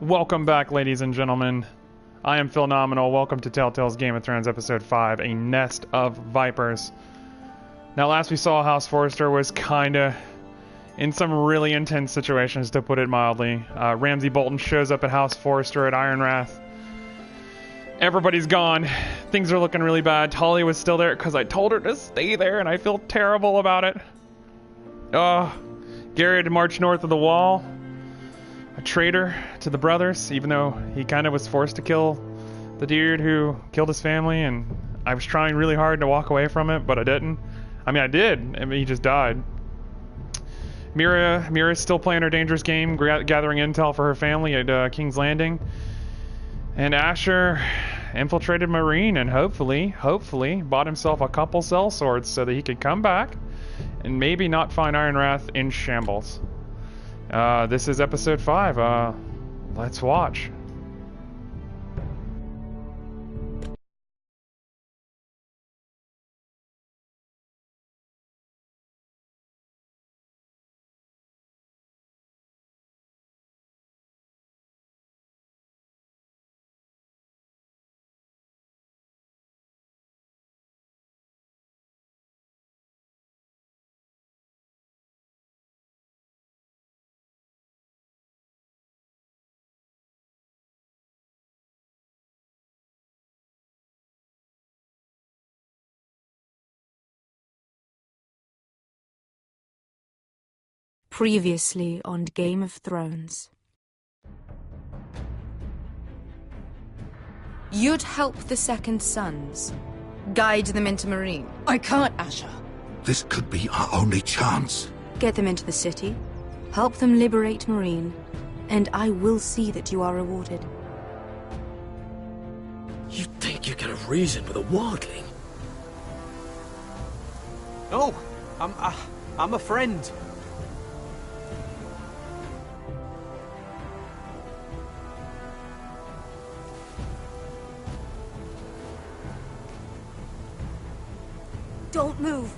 Welcome back, ladies and gentlemen. I am Philnominal. Welcome to TellTale's Game of Thrones Episode 5, A Nest of Vipers. Now, last we saw, House Forrester was kinda in some really intense situations, to put it mildly. Ramsey Bolton shows up at House Forrester at Ironrath. Everybody's gone. Things are looking really bad. Talia was still there because I told her to stay there, and I feel terrible about it. Gared marched north of the wall. A traitor to the brothers, even though he kind of was forced to kill the dude who killed his family, and I was trying really hard to walk away from it, but I didn't. I mean, I did. I mean, he just died. Mira's still playing her dangerous game, gathering intel for her family at King's Landing. And Asher infiltrated Meereen and hopefully bought himself a couple sellswords so that he could come back and maybe not find Ironrath in shambles. This is episode 5. Let's watch. Previously on Game of Thrones. You'd help the Second Sons. Guide them into Meereen. I can't, Asher. This could be our only chance. Get them into the city. Help them liberate Meereen. And I will see that you are rewarded. You think you can have reason with a wildling? No, I'm a friend. Don't move.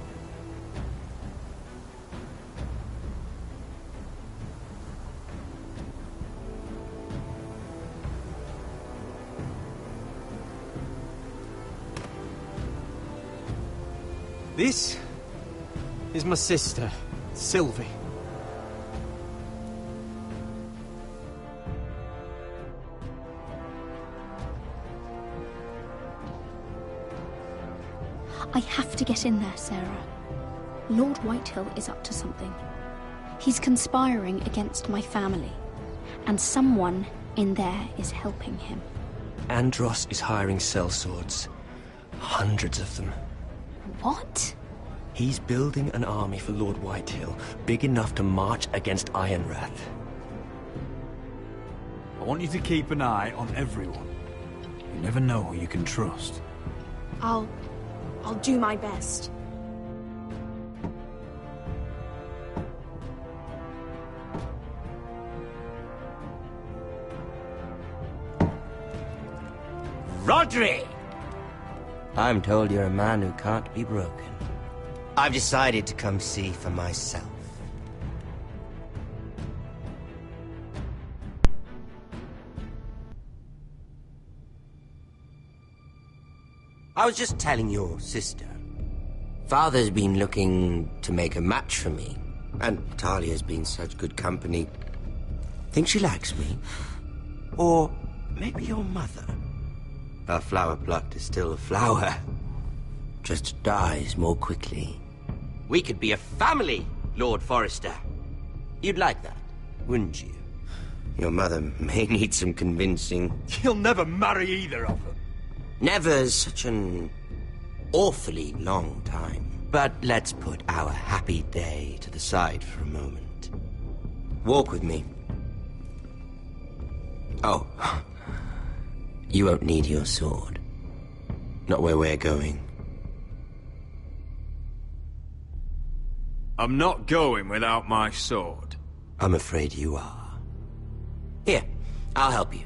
This is my sister, Sylvie. I have to get in there, Sarah. Lord Whitehill is up to something. He's conspiring against my family, and someone in there is helping him. Andros is hiring sellswords. Hundreds of them. What? He's building an army for Lord Whitehill, big enough to march against Ironrath. I want you to keep an eye on everyone. You never know who you can trust. I'll do my best. Rodri! I'm told you're a man who can't be broken. I've decided to come see for myself. I was just telling your sister. Father's been looking to make a match for me, and Talia's been such good company. Think she likes me? Or maybe your mother? A flower plucked is still a flower. Just dies more quickly. We could be a family, Lord Forrester. You'd like that, wouldn't you? Your mother may need some convincing. You'll never marry either of them. Never's such an awfully long time. But let's put our happy day to the side for a moment. Walk with me. Oh. You won't need your sword. Not where we're going. I'm not going without my sword. I'm afraid you are. Here, I'll help you.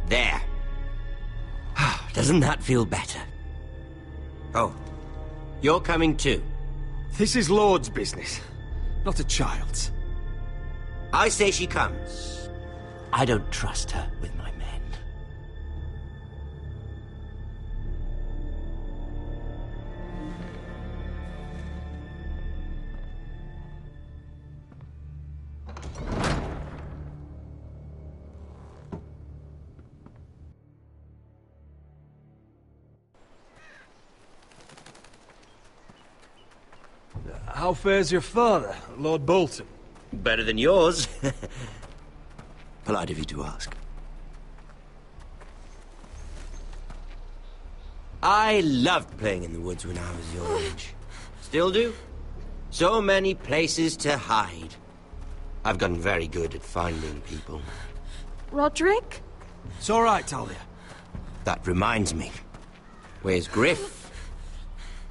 There. Doesn't that feel better? Oh, you're coming too. This is Lord's business, not a child's. I say she comes. I don't trust her with my men. How fares your father, Lord Bolton? Better than yours. Polite of you to ask. I loved playing in the woods when I was your age. Still do. So many places to hide. I've gotten very good at finding people. Roderick? It's all right, Talia. That reminds me. Where's Griff?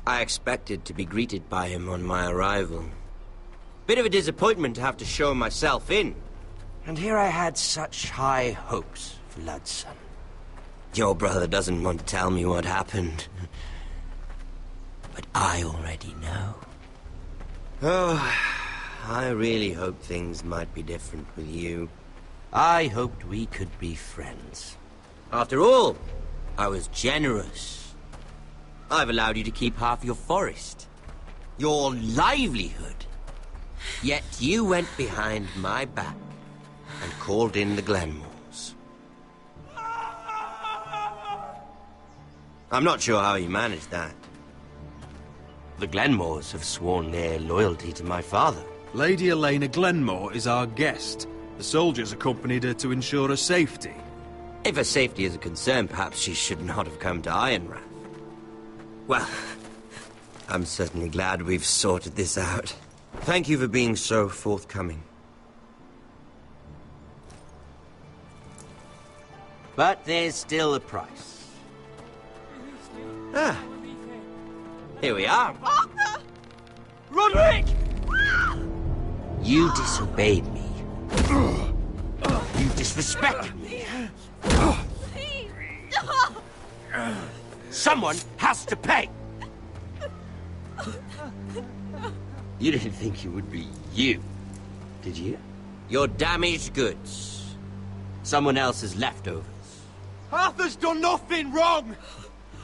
I expected to be greeted by him on my arrival. Bit of a disappointment to have to show myself in. And here I had such high hopes for Ludson. Your brother doesn't want to tell me what happened. But I already know. Oh, I really hoped things might be different with you. I hoped we could be friends. After all, I was generous. I've allowed you to keep half your forest. Your livelihood. Yet you went behind my back and called in the Glenmores. I'm not sure how you managed that. The Glenmores have sworn their loyalty to my father. Lady Elena Glenmore is our guest. The soldiers accompanied her to ensure her safety. If her safety is a concern, perhaps she should not have come to Ironrath. Well, I'm certainly glad we've sorted this out. Thank you for being so forthcoming. But there's still a price. Ah. Here we are. Arthur! Roderick! You disobeyed me. You disrespected me. Someone has to pay! You didn't think it would be you, did you? Your damaged goods. Someone else's leftovers. Arthur's done nothing wrong!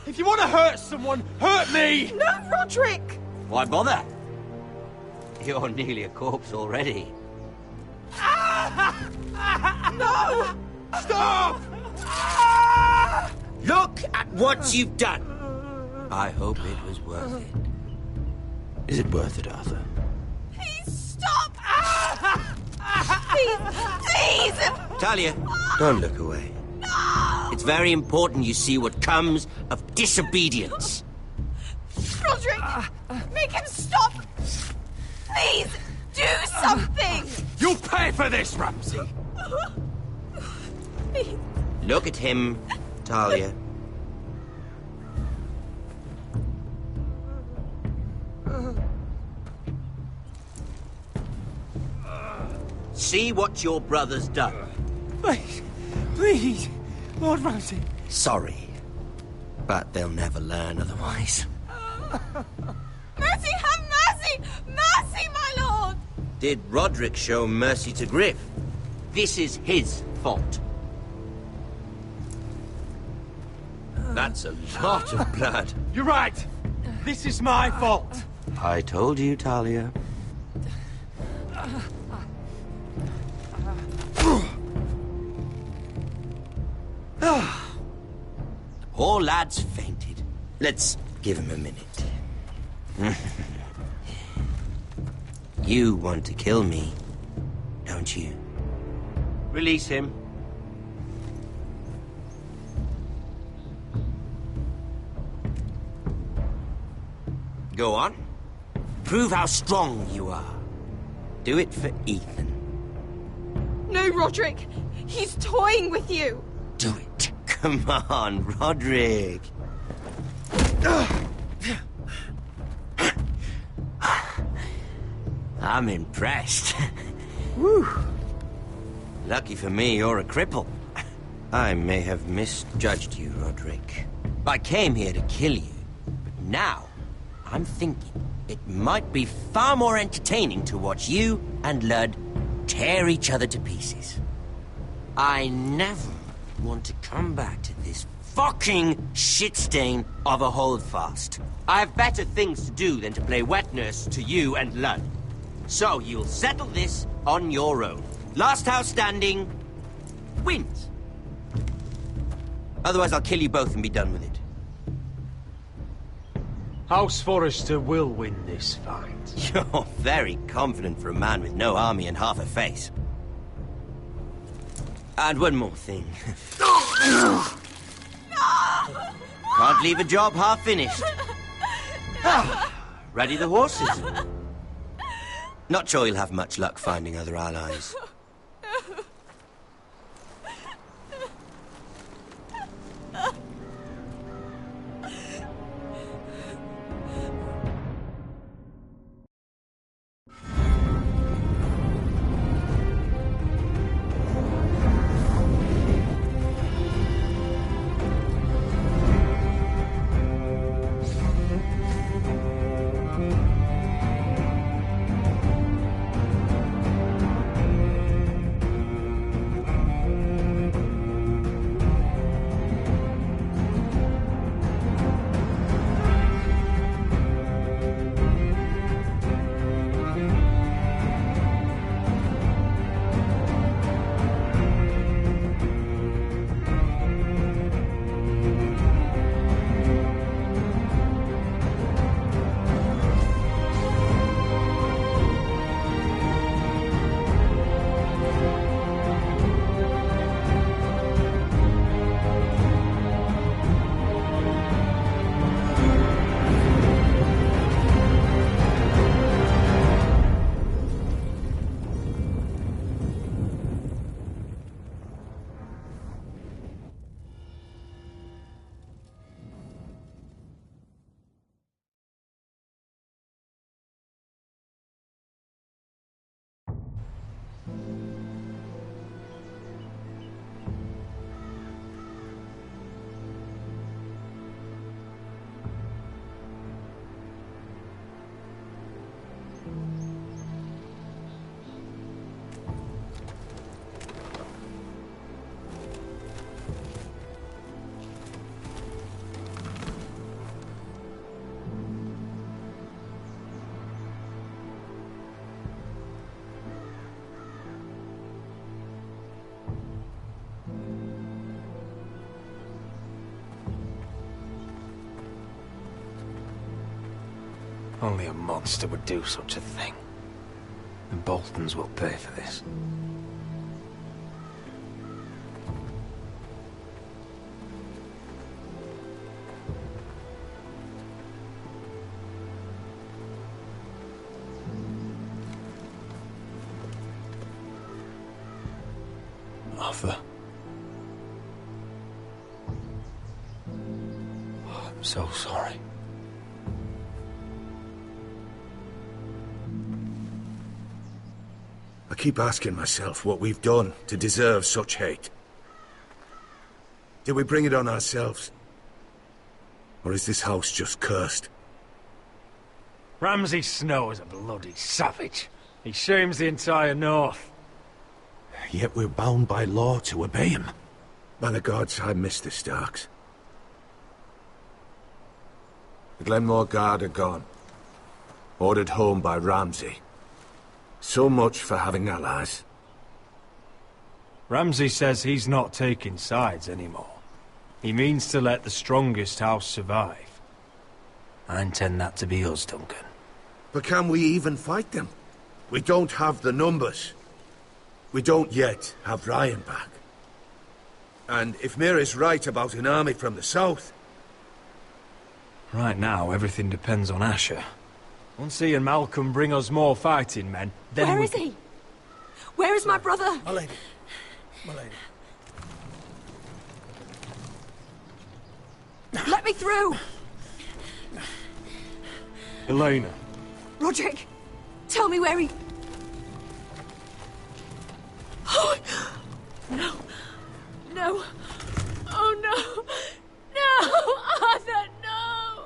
If you want to hurt someone, hurt me! No, Roderick! Why bother? You're nearly a corpse already. No! Stop! Look at what you've done! I hope it was worth it. Is it worth it, Arthur? Please stop! Please! Talia, don't look away. No! It's very important you see what comes of disobedience. Roderick! Make him stop! Please! Do something! You'll pay for this, Ramsey! Please. Look at him, Talia. See what your brother's done. Please, Lord Ramsey. Sorry, but they'll never learn otherwise. Mercy, have mercy! Mercy, my lord! Did Roderick show mercy to Griff? This is his fault. That's a lot of blood. You're right. This is my fault. I told you, Talia. The poor lad's fainted. Let's give him a minute. You want to kill me, don't you? Release him. Go on. Prove how strong you are. Do it for Ethan. No, Roderick! He's toying with you! Do it. Come on, Roderick. I'm impressed. Woo. Lucky for me, you're a cripple. I may have misjudged you, Roderick. I came here to kill you, but Now, I'm thinking it might be far more entertaining to watch you and Ludd tear each other to pieces. I never want to come back to this fucking shit stain of a holdfast. I have better things to do than to play wet nurse to you and Ludd. So you'll settle this on your own. Last house standing wins. Otherwise I'll kill you both and be done with it. House Forrester will win this fight. You're very confident for a man with no army and half a face. And one more thing. Can't leave a job half finished. Ready the horses? Not sure you'll have much luck finding other allies. Only a monster would do such a thing. The Boltons will pay for this. Arthur. Oh, I'm so sorry. I keep asking myself what we've done to deserve such hate. Did we bring it on ourselves? Or is this house just cursed? Ramsay Snow is a bloody savage. He shames the entire North. Yet we're bound by law to obey him. By the gods, I miss the Starks. The Glenmore Guard are gone. Ordered home by Ramsay. So much for having allies. Ramsay says he's not taking sides anymore. He means to let the strongest house survive. I intend that to be us, Duncan. But can we even fight them? We don't have the numbers. We don't yet have Ryan back. And if Mira's right about an army from the south... Right now, everything depends on Asher. Once he and Malcolm bring us more fighting men, then Where is he? Where is my brother? My lady. My lady. Let me through! Elena. Roderick, tell me where he... Oh, no. No. Oh, no. No! Arthur, no!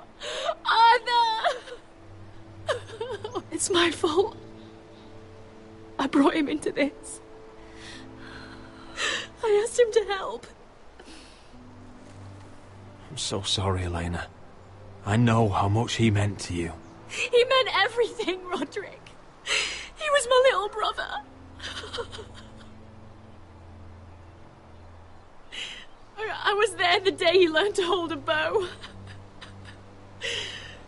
It's my fault. I brought him into this. I asked him to help. I'm so sorry, Elena. I know how much he meant to you. He meant everything, Roderick. He was my little brother. I was there the day he learned to hold a bow.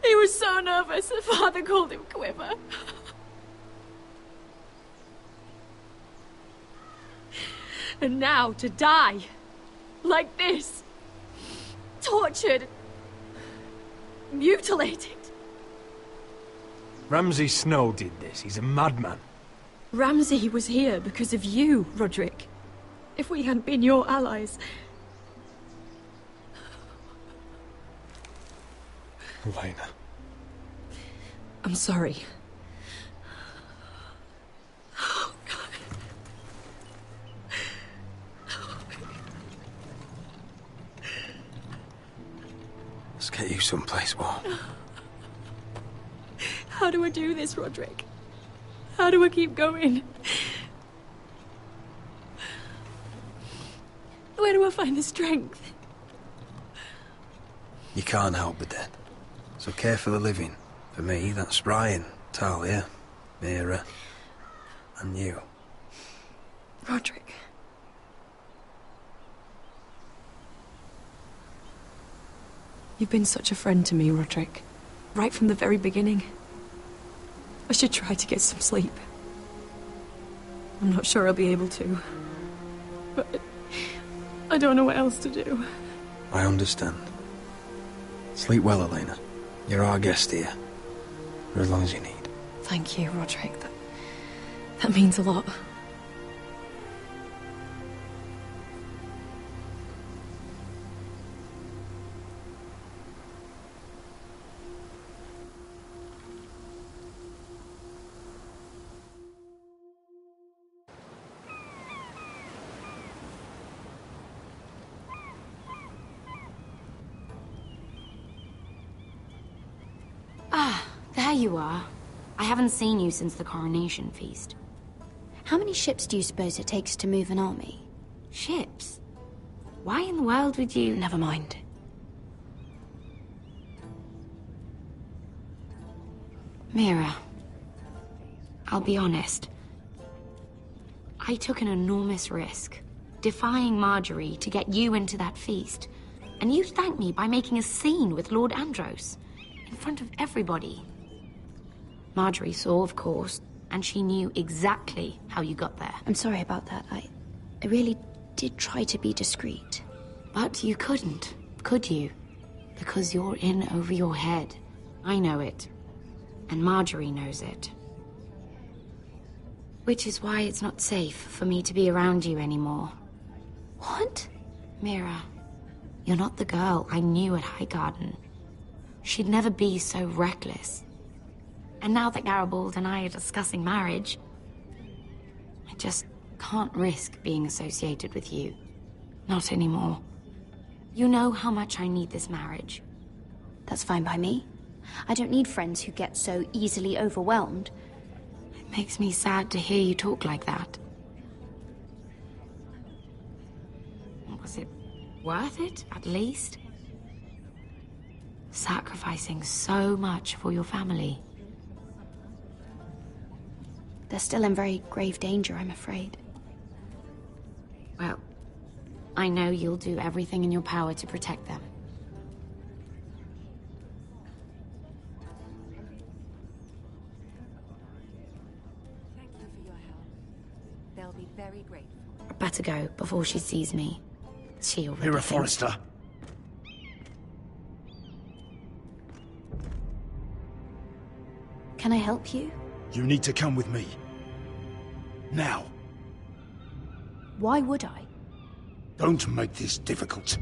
He was so nervous that Father called him Quiver. And now to die. Like this. Tortured. Mutilated. Ramsey Snow did this. He's a madman. Ramsey was here because of you, Roderick. If we hadn't been your allies... Elena. I'm sorry. Oh, God. Let's get you someplace warm. How do I do this, Roderick? How do I keep going? Where do I find the strength? You can't help the dead. So care for the living. For me, that's Brian, Talia, Mira, and you. Roderick. You've been such a friend to me, Roderick. Right from the very beginning. I should try to get some sleep. I'm not sure I'll be able to. But I don't know what else to do. I understand. Sleep well, Elena. You're our guest here. For as long as you need. Thank you, Roderick. That means a lot. There you are. I haven't seen you since the coronation feast. How many ships do you suppose it takes to move an army? Ships? Why in the world would you... Never mind. Mira, I'll be honest. I took an enormous risk, defying Marjorie to get you into that feast. And you thanked me by making a scene with Lord Andros, in front of everybody. Marjorie saw, of course, and she knew exactly how you got there. I'm sorry about that. I really did try to be discreet. But you couldn't, could you? Because you're in over your head. I know it. And Marjorie knows it. Which is why it's not safe for me to be around you anymore. What? Mira, you're not the girl I knew at Highgarden. She'd never be so reckless. And now that Garibald and I are discussing marriage, I just can't risk being associated with you. Not anymore. You know how much I need this marriage. That's fine by me. I don't need friends who get so easily overwhelmed. It makes me sad to hear you talk like that. Was it worth it, at least? Sacrificing so much for your family. They're still in very grave danger, I'm afraid. Well, I know you'll do everything in your power to protect them. Thank you for your help. They'll be very grateful. I better go before she sees me. She already Mira thinks- Forrester. Can I help you? You need to come with me. Now. Why would I? Don't make this difficult.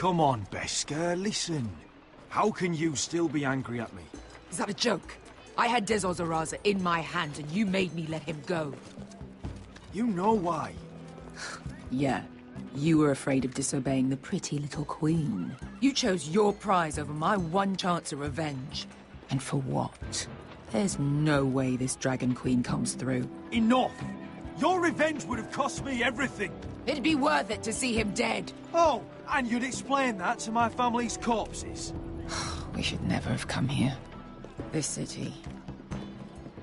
come on, Beskar, listen. How can you still be angry at me? Is that a joke? I had Dezor Zaraza in my hand and you made me let him go. You know why. Yeah, you were afraid of disobeying the pretty little queen. You chose your prize over my one chance of revenge. And for what? There's no way this Dragon Queen comes through. Enough! Your revenge would have cost me everything. It'd be worth it to see him dead. Oh, and you'd explain that to my family's corpses. We should never have come here. This city.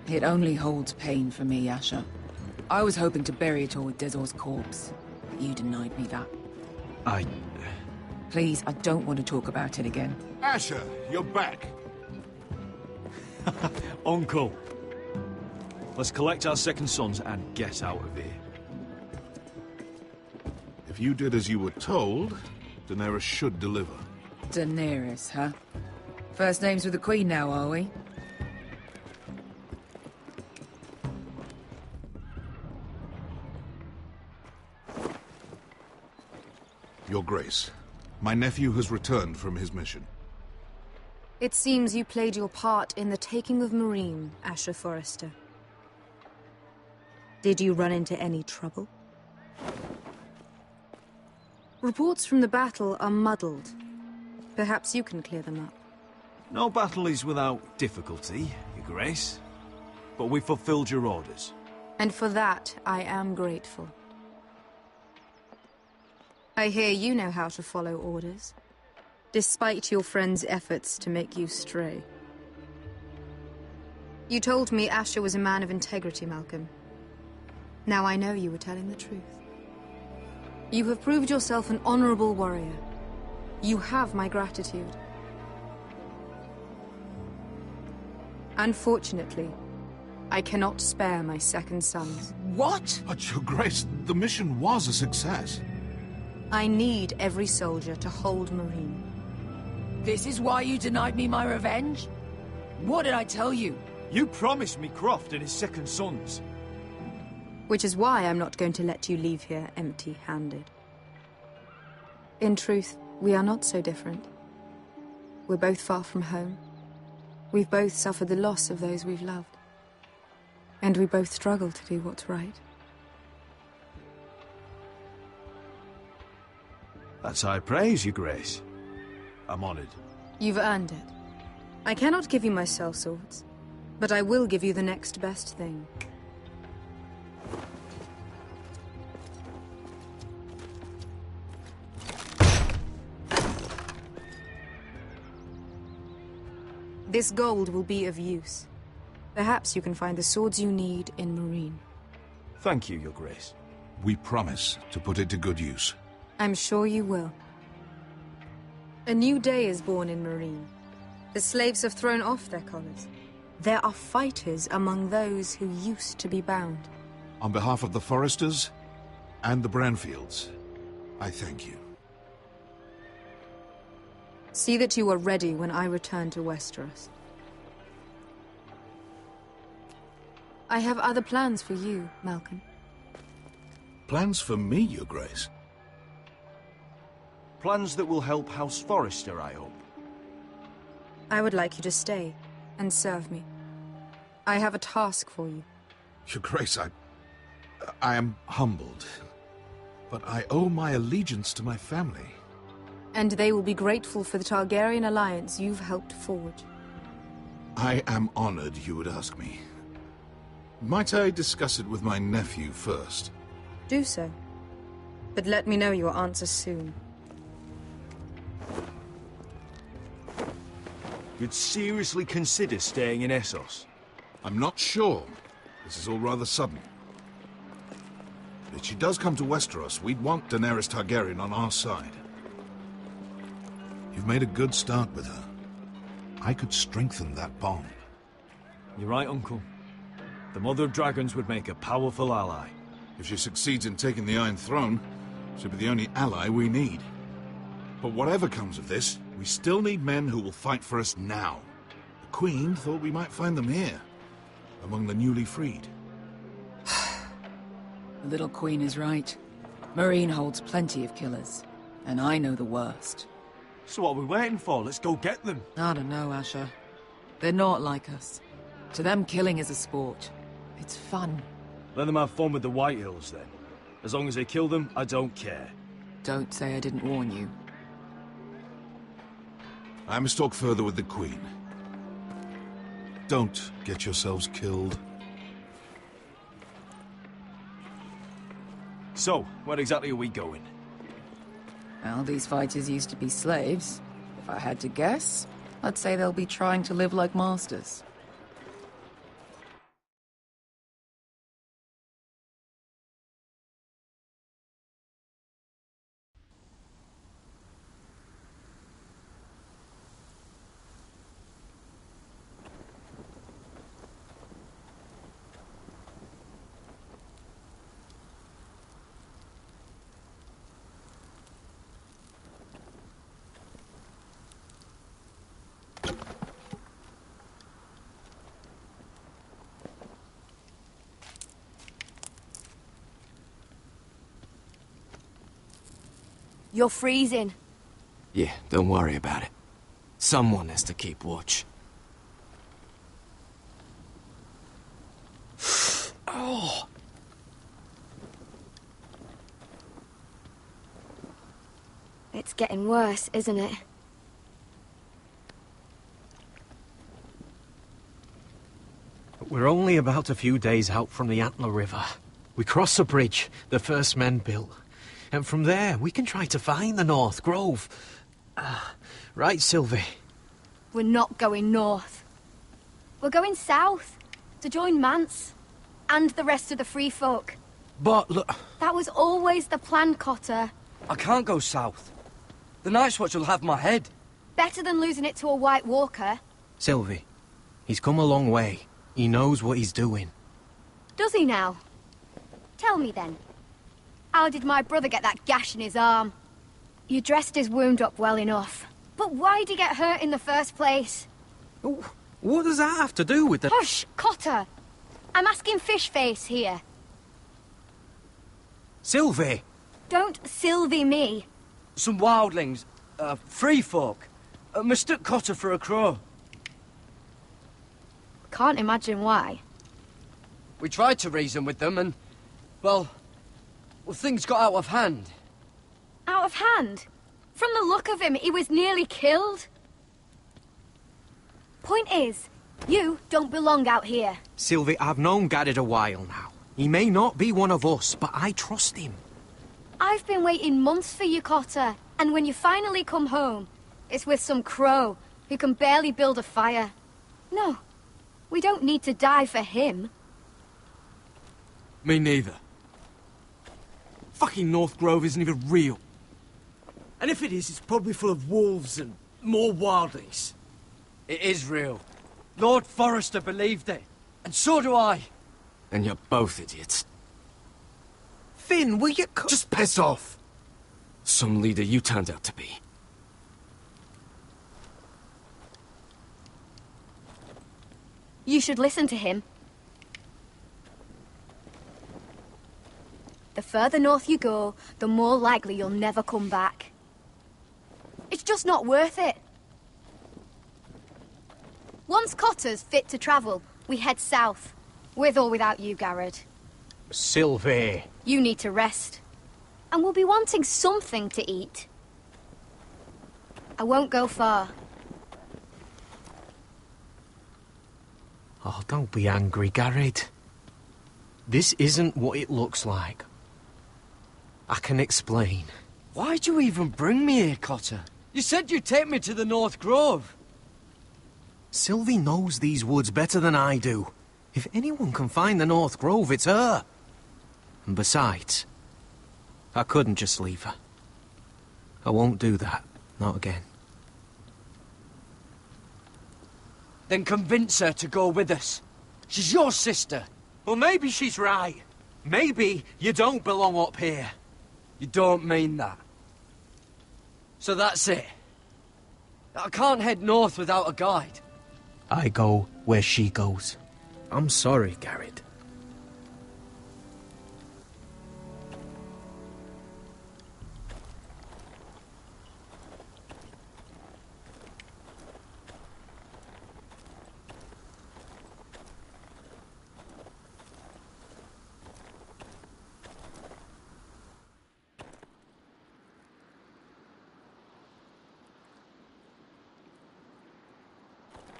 It only holds pain for me, Asher. I was hoping to bury it all with Dezor's corpse, but you denied me that. Please, I don't want to talk about it again. Asher, you're back. Uncle. Let's collect our second sons and get out of here. If you did as you were told, Daenerys should deliver. Daenerys, huh? First names with the Queen now, are we? Your Grace, my nephew has returned from his mission. It seems you played your part in the taking of Meereen, Asher Forrester. Did you run into any trouble? Reports from the battle are muddled. Perhaps you can clear them up. No battle is without difficulty, Your Grace. But we fulfilled your orders. And for that, I am grateful. I hear you know how to follow orders, despite your friend's efforts to make you stray. You told me Asher was a man of integrity, Malcolm. Now I know you were telling the truth. You have proved yourself an honorable warrior. You have my gratitude. Unfortunately, I cannot spare my second sons. What? But, Your Grace, the mission was a success. I need every soldier to hold Meereen. This is why you denied me my revenge? What did I tell you? You promised me Croft and his second sons. Which is why I'm not going to let you leave here empty-handed. In truth, we are not so different. We're both far from home. We've both suffered the loss of those we've loved. And we both struggle to do what's right. That's high praise, Your Grace. I'm honored. You've earned it. I cannot give you my sellswords, but I will give you the next best thing. This gold will be of use. Perhaps you can find the swords you need in Meereen. Thank you, Your Grace. We promise to put it to good use. I'm sure you will. A new day is born in Meereen. The slaves have thrown off their collars. There are fighters among those who used to be bound. On behalf of the Forresters and the Branfields, I thank you. See that you are ready when I return to Westeros. I have other plans for you, Malcolm. Plans for me, Your Grace? Plans that will help House Forrester, I hope. I would like you to stay and serve me. I have a task for you. Your Grace, I am humbled, but I owe my allegiance to my family. And they will be grateful for the Targaryen alliance you've helped forge. I am honored you would ask me. Might I discuss it with my nephew first? Do so. But let me know your answer soon. You'd seriously consider staying in Essos? I'm not sure. This is all rather sudden. But if she does come to Westeros, we'd want Daenerys Targaryen on our side. You've made a good start with her. I could strengthen that bond. You're right, Uncle. The Mother of Dragons would make a powerful ally. If she succeeds in taking the Iron Throne, she'll be the only ally we need. But whatever comes of this, we still need men who will fight for us now. The Queen thought we might find them here, among the newly freed. The little Queen is right. Meereen holds plenty of killers. And I know the worst. So what are we waiting for? Let's go get them. I don't know, Asher. They're not like us. To them, killing is a sport. It's fun. Let them have fun with the Whitehills, then. As long as they kill them, I don't care. Don't say I didn't warn you. I must talk further with the Queen. Don't get yourselves killed. So, where exactly are we going? Well, these fighters used to be slaves. If I had to guess, I'd say they'll be trying to live like masters. You're freezing. Yeah, don't worry about it. Someone has to keep watch. Oh! It's getting worse, isn't it? We're only about a few days out from the Antler River. We cross a bridge the first men built. And from there, we can try to find the North Grove. Right, Sylvie? We're not going north. We're going south, to join Mance, and the rest of the Free Folk. But look... That was always the plan, Cotter. I can't go south. The Night's Watch will have my head. Better than losing it to a White Walker. Sylvie, he's come a long way. He knows what he's doing. Does he now? Tell me then. How did my brother get that gash in his arm? You dressed his wound up well enough. But why'd he get hurt in the first place? What does that have to do with the... Hush, Cotter! I'm asking Fishface here. Sylvie! Don't Sylvie me. Some wildlings, free folk, mistook Cotter for a crow. Can't imagine why. We tried to reason with them and, well, things got out of hand. Out of hand? From the look of him, he was nearly killed. Point is, you don't belong out here. Sylvie, I've known Gared a while now. He may not be one of us, but I trust him. I've been waiting months for you, Cotter. And when you finally come home, it's with some crow who can barely build a fire. No, we don't need to die for him. Me neither. Fucking North Grove isn't even real. And if it is, it's probably full of wolves and more wildlings. It is real. Lord Forrester believed it. And so do I. And you're both idiots. Finn, will you... Just piss off! Some leader you turned out to be. You should listen to him. The further north you go, the more likely you'll never come back. It's just not worth it. Once Cotter's fit to travel, we head south. With or without you, Gared. Sylvie. You need to rest. And we'll be wanting something to eat. I won't go far. Oh, don't be angry, Gared. This isn't what it looks like. I can explain. Why'd you even bring me here, Cotter? You said you'd take me to the North Grove. Sylvie knows these woods better than I do. If anyone can find the North Grove, it's her. And besides, I couldn't just leave her. I won't do that. Not again. Then convince her to go with us. She's your sister. Well, maybe she's right. Maybe you don't belong up here. You don't mean that. So that's it. I can't head north without a guide. I go where she goes. I'm sorry, Gared.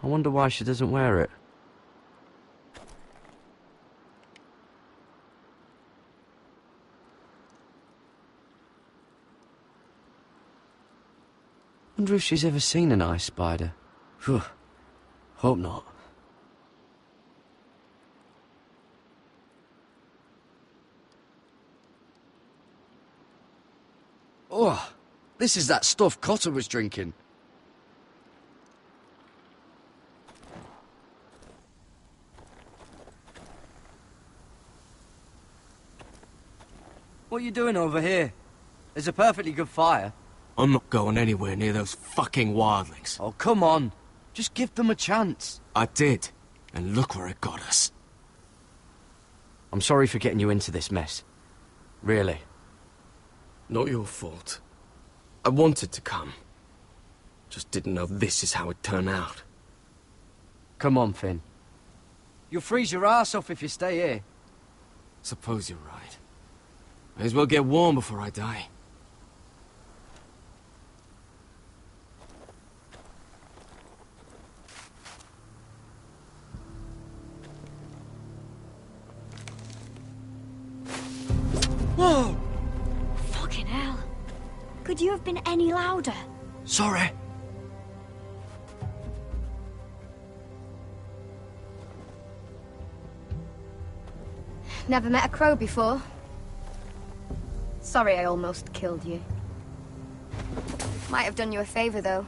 I wonder why she doesn't wear it. Wonder if she's ever seen an ice spider. Phew. Hope not. Oh, this is that stuff Cotter was drinking. What are you doing over here? There's a perfectly good fire. I'm not going anywhere near those fucking wildlings. Oh, come on. Just give them a chance. I did, and look where it got us. I'm sorry for getting you into this mess. Really. Not your fault. I wanted to come. Just didn't know this is how it'd turn out. Come on, Finn. You'll freeze your ass off if you stay here. Suppose you're right. May as well get warm before I die. Whoa! Fucking hell. Could you have been any louder? Sorry. Never met a crow before. Sorry I almost killed you. Might have done you a favor, though.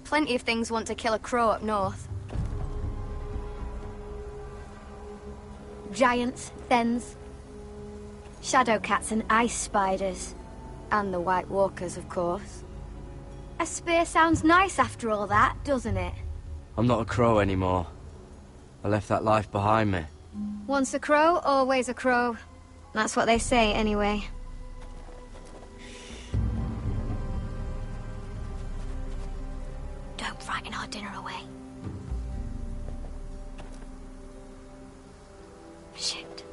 Plenty of things want to kill a crow up north. Giants, thens, shadow cats and ice spiders. And the White Walkers, of course. A spear sounds nice after all that, doesn't it? I'm not a crow anymore. I left that life behind me. Once a crow, always a crow. That's what they say, anyway. Don't frighten our dinner away. Shit.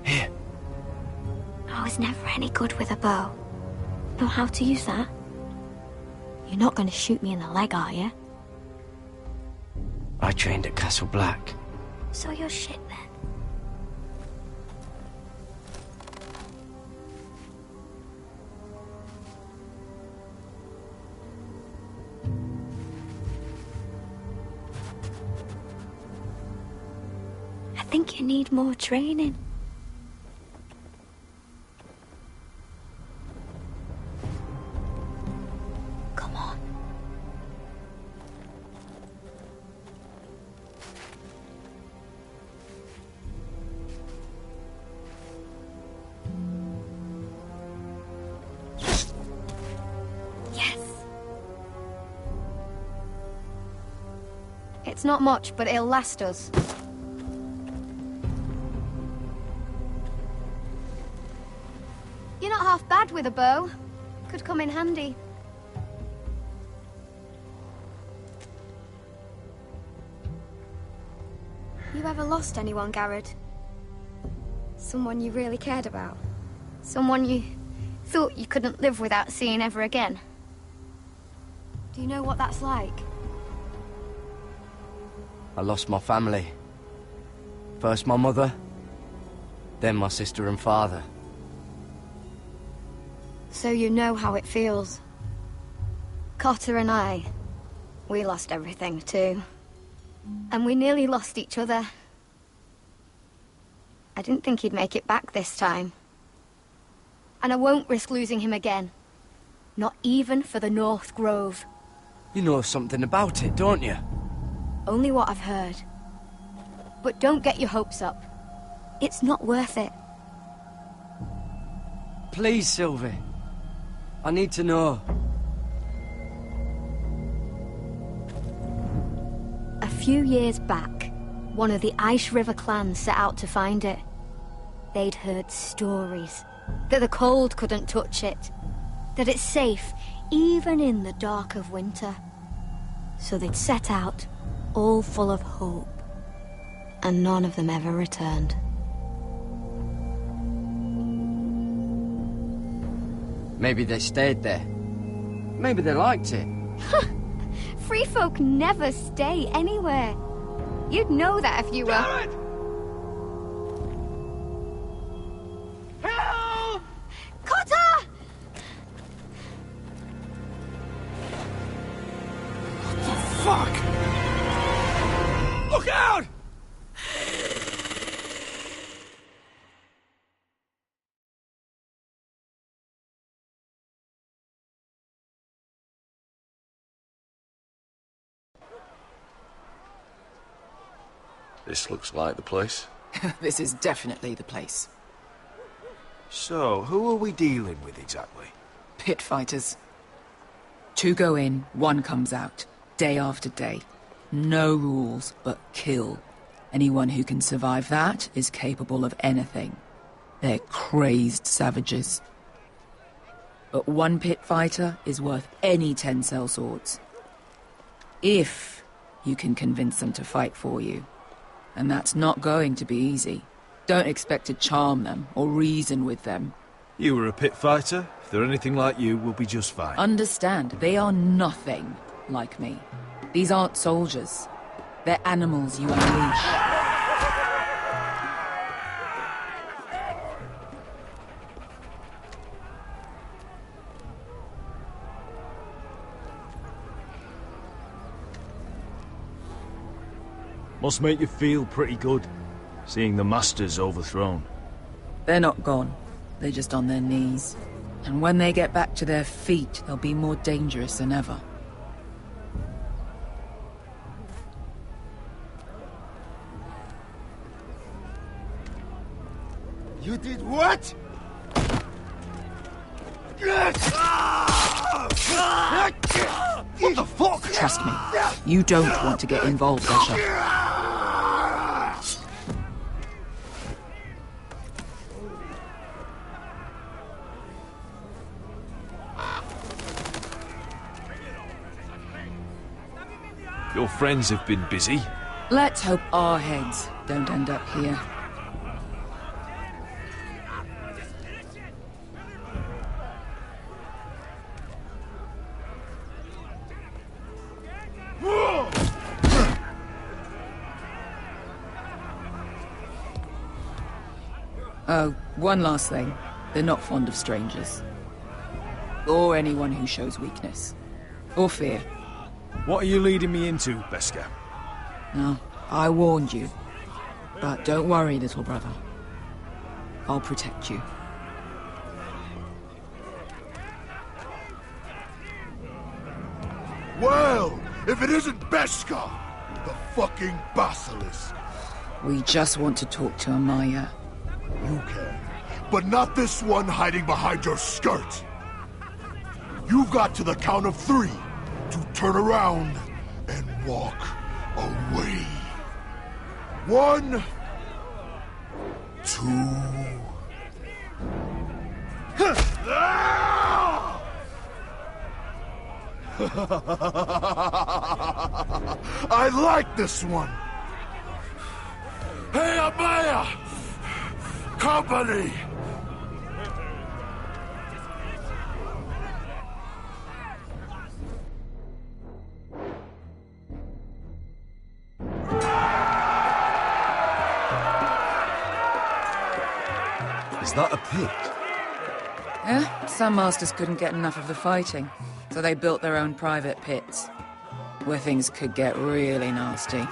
Here. I was never any good with a bow. Know how to use that? You're not going to shoot me in the leg, are you? I trained at Castle Black. So you're shit then. I think you need more training. Come on. Yes. It's not much, but it'll last us. You're not half bad with a bow. Could come in handy. You ever lost anyone, Gared? Someone you really cared about? Someone you thought you couldn't live without seeing ever again? Do you know what that's like? I lost my family. First my mother, then my sister and father. So you know how it feels. Cotter and I, we lost everything too. And we nearly lost each other. I didn't think he'd make it back this time. And I won't risk losing him again. Not even for the North Grove. You know something about it, don't you? Only what I've heard. But don't get your hopes up. It's not worth it. Please, Sylvie. I need to know. A few years back, one of the Ice River clans set out to find it. They'd heard stories that the cold couldn't touch it, that it's safe even in the dark of winter. So they'd set out, all full of hope, and none of them ever returned. Maybe they stayed there. Maybe they liked it. Free folk never stay anywhere. You'd know that if you were... Gared! Help! Cotter! What the fuck? Look out! This looks like the place. This is definitely the place. So, who are we dealing with exactly? Pit fighters. 2 go in, 1 comes out. Day after day. No rules, but kill. Anyone who can survive that is capable of anything. They're crazed savages. But 1 pit fighter is worth any 10 sellswords. If you can convince them to fight for you. And that's not going to be easy. Don't expect to charm them or reason with them. You were a pit fighter. If they're anything like you, we'll be just fine. Understand, they are nothing like me. These aren't soldiers. They're animals you unleash. Must make you feel pretty good, seeing the Masters overthrown. They're not gone. They're just on their knees. And when they get back to their feet, they'll be more dangerous than ever. You did what? What the fuck? Trust me, you don't want to get involved, Usher. Your friends have been busy. Let's hope our heads don't end up here. Oh, one last thing. They're not fond of strangers. Or anyone who shows weakness. Or fear. What are you leading me into, Beskar? No, I warned you. But don't worry, little brother. I'll protect you. Well, if it isn't Beskar, the fucking basilisk. We just want to talk to Amaya. You can, but not this one hiding behind your skirt. You've got to the count of 3 to turn around and walk away. 1, 2... I like this one. Hey, Amaya! Company! Is that a pit? Yeah, some masters couldn't get enough of the fighting, so they built their own private pits, where things could get really nasty.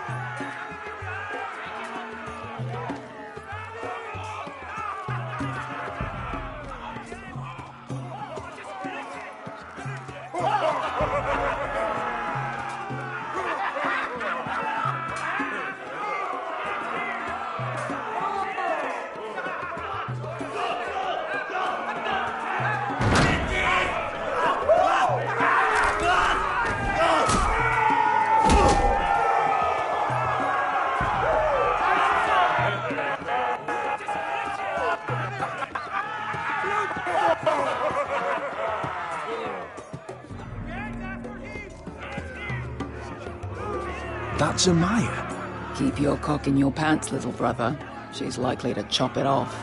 That's Amaya. Keep your cock in your pants, little brother. She's likely to chop it off.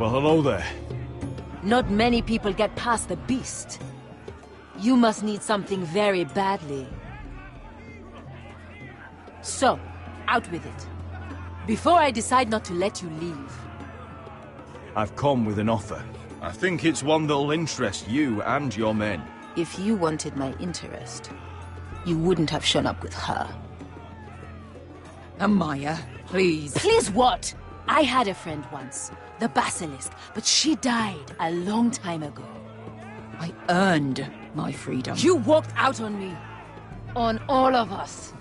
Well, hello there. Not many people get past the beast. You must need something very badly. So, out with it. Before I decide not to let you leave. I've come with an offer. I think it's one that'll interest you and your men. If you wanted my interest, you wouldn't have shown up with her. Amaya, please. Please what? I had a friend once, the Basilisk, but she died a long time ago. I earned my freedom. You walked out on me. On all of us.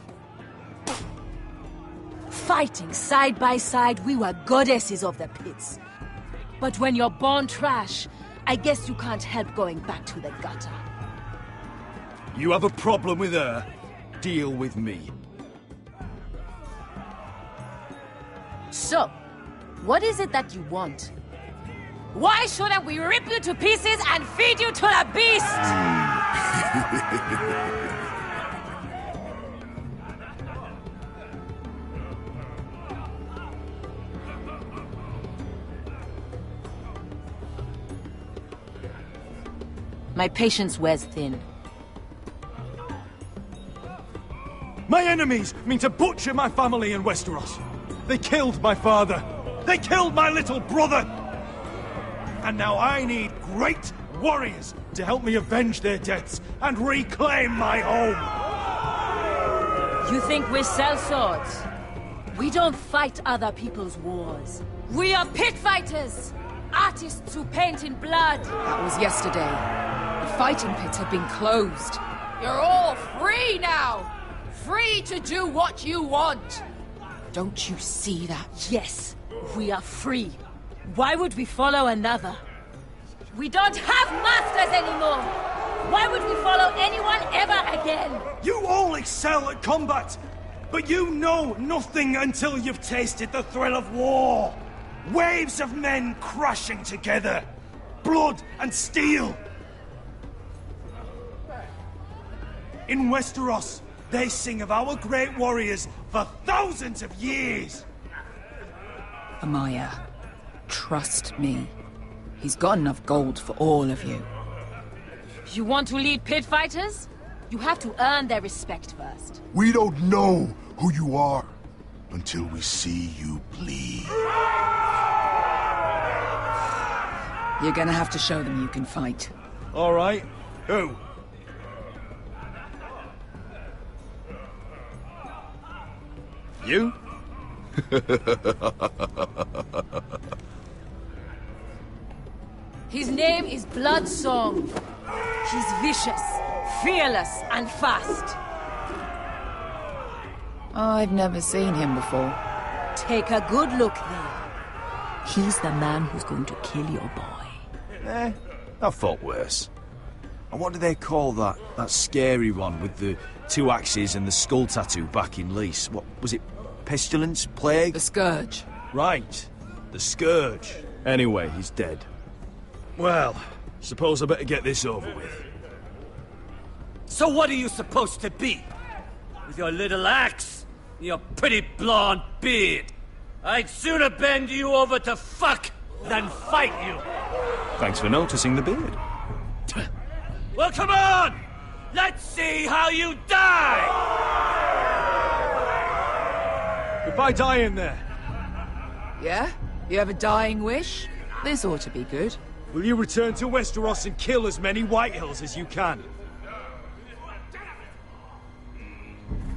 Fighting side by side, we were goddesses of the pits. But when you're born trash, I guess you can't help going back to the gutter. You have a problem with her? Deal with me. So, what is it that you want? Why shouldn't we rip you to pieces and feed you to the beast? My patience wears thin. My enemies mean to butcher my family in Westeros. They killed my father. They killed my little brother. And now I need great warriors to help me avenge their deaths and reclaim my home. You think we sell swords? We don't fight other people's wars. We are pit fighters! Artists who paint in blood! That was yesterday. The fighting pits have been closed. You're all free now! Free to do what you want! Don't you see that? Yes, we are free. Why would we follow another? We don't have masters anymore! Why would we follow anyone ever again? You all excel at combat, but you know nothing until you've tasted the thrill of war. Waves of men crashing together. Blood and steel. In Westeros, they sing of our great warriors for thousands of years. Amaya, trust me. He's got enough gold for all of you. You want to lead pit fighters? You have to earn their respect first. We don't know who you are until we see you bleed. You're gonna have to show them you can fight. All right. Who? You? His name is Bloodsong. He's vicious, fearless, and fast. I've never seen him before. Take a good look then. He's the man who's going to kill your boy. I thought worse. And what do they call that scary one with the 2 axes and the skull tattoo back in Lys? What was it? Pestilence? Plague? The Scourge. Right. The Scourge. Anyway, he's dead. Well, suppose I better get this over with. So what are you supposed to be? With your little axe? And your pretty blonde beard? I'd sooner bend you over to fuck than fight you. Thanks for noticing the beard. Well, come on! Let's see how you die! If I die in there... Yeah? You have a dying wish? This ought to be good. Will you return to Westeros and kill as many Whitehills as you can?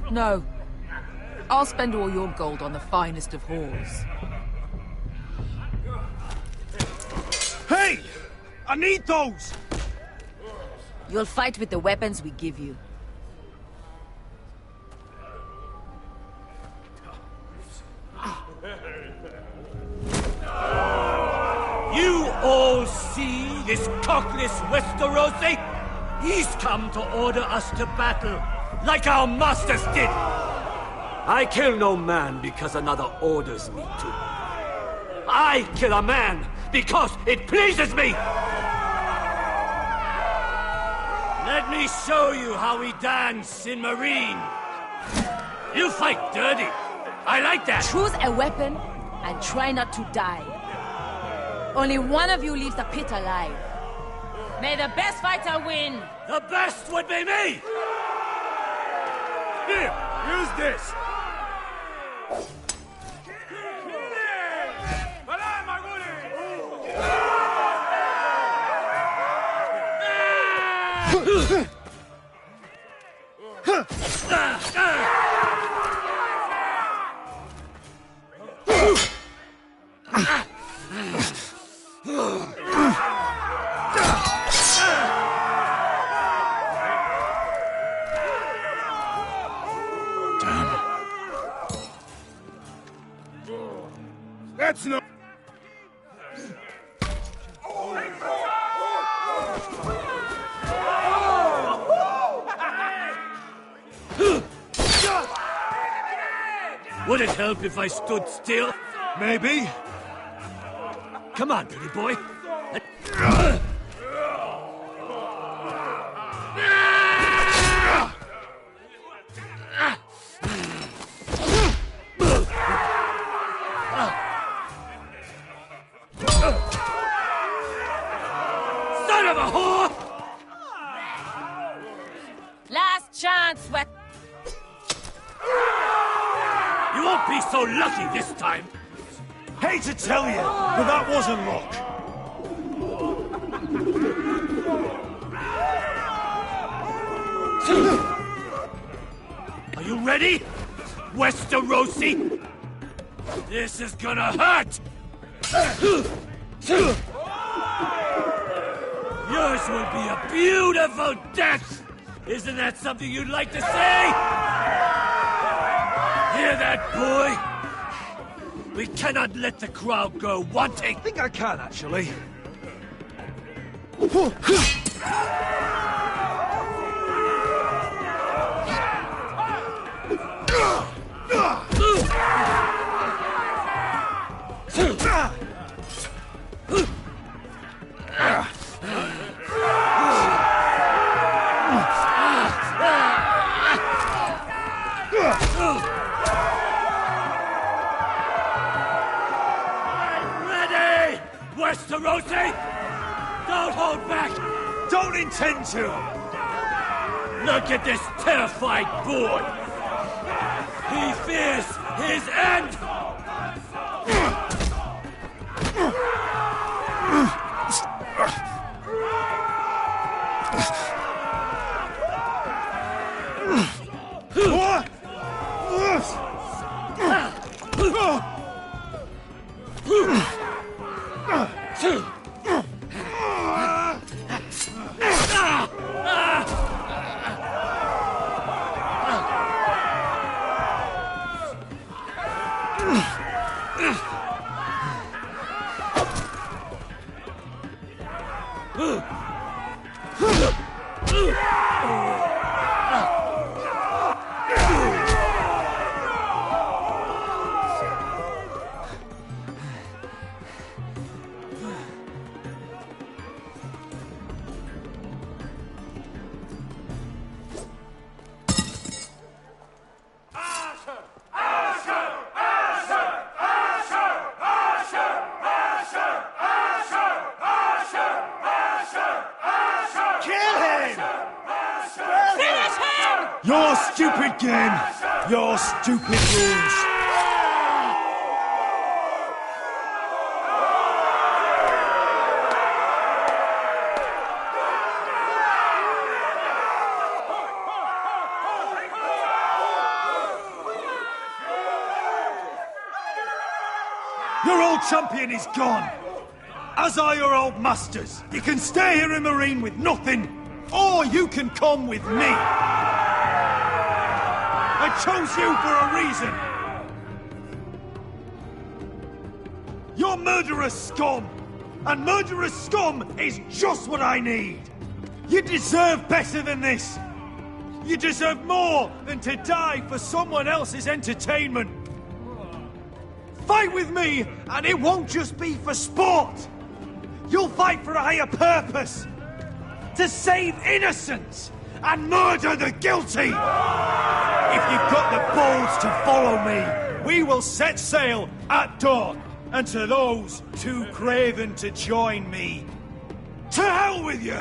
No. I'll spend all your gold on the finest of whores. Hey! I need those! You'll fight with the weapons we give you. You all see this cockless Westerosi? He's come to order us to battle, like our masters did. I kill no man because another orders me to. I kill a man because it pleases me! Let me show you how we dance in Meereen. You fight dirty. I like that. Choose a weapon and try not to die. Only one of you leaves the pit alive. May the best fighter win! The best would be me! Here, use this! That's no... Would it help if I stood still? Maybe. Come on, pretty boy. Son of a whore! Last chance, Wet. You won't be so lucky this time. Hate to tell you, but that wasn't luck. Are you ready, Westerosi? This is gonna hurt! Yours will be a beautiful death! Isn't that something you'd like to say? Hear that, boy? We cannot let the crowd go wanting! I think I can, actually. Ready, Westerosi? Don't hold back! Don't intend to! Look at this terrified boy! He fears his end! Your stupid game! Your stupid rules! Your old champion is gone! As are your old masters! You can stay here in Meereen with nothing, or you can come with me! I chose you for a reason! You're murderous scum! And murderous scum is just what I need! You deserve better than this! You deserve more than to die for someone else's entertainment! Fight with me, and it won't just be for sport! You'll fight for a higher purpose! To save innocents and murder the guilty! If you've got the balls to follow me, we will set sail at dawn. And to those too craven to join me, to hell with you!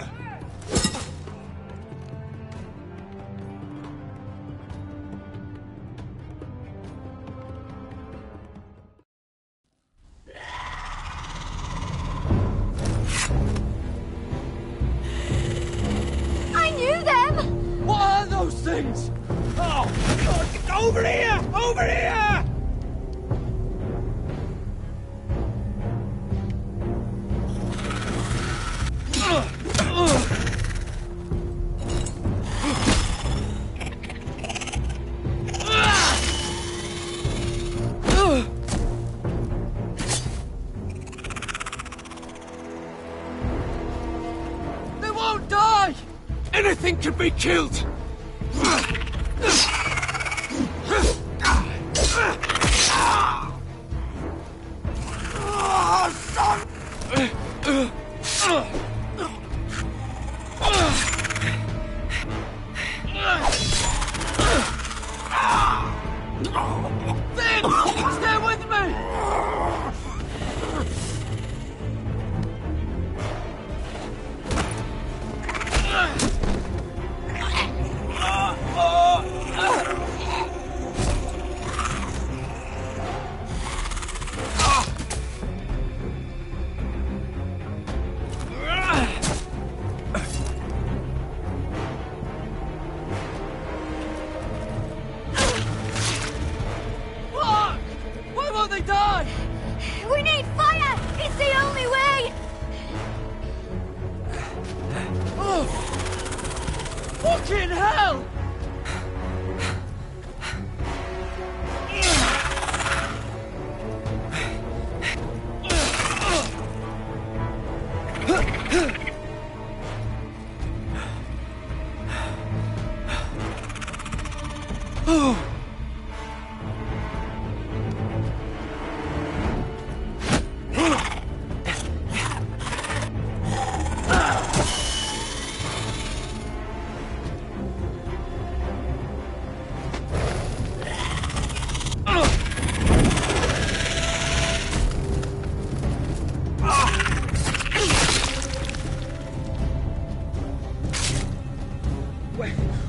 I knew them! What are those things? Oh, God, get over here! Over here! They won't die! Anything can be killed! Finn! Stay with me! Fuck! Why won't they die? We need fire! It's the only way! Oh! Fucking hell! Oh!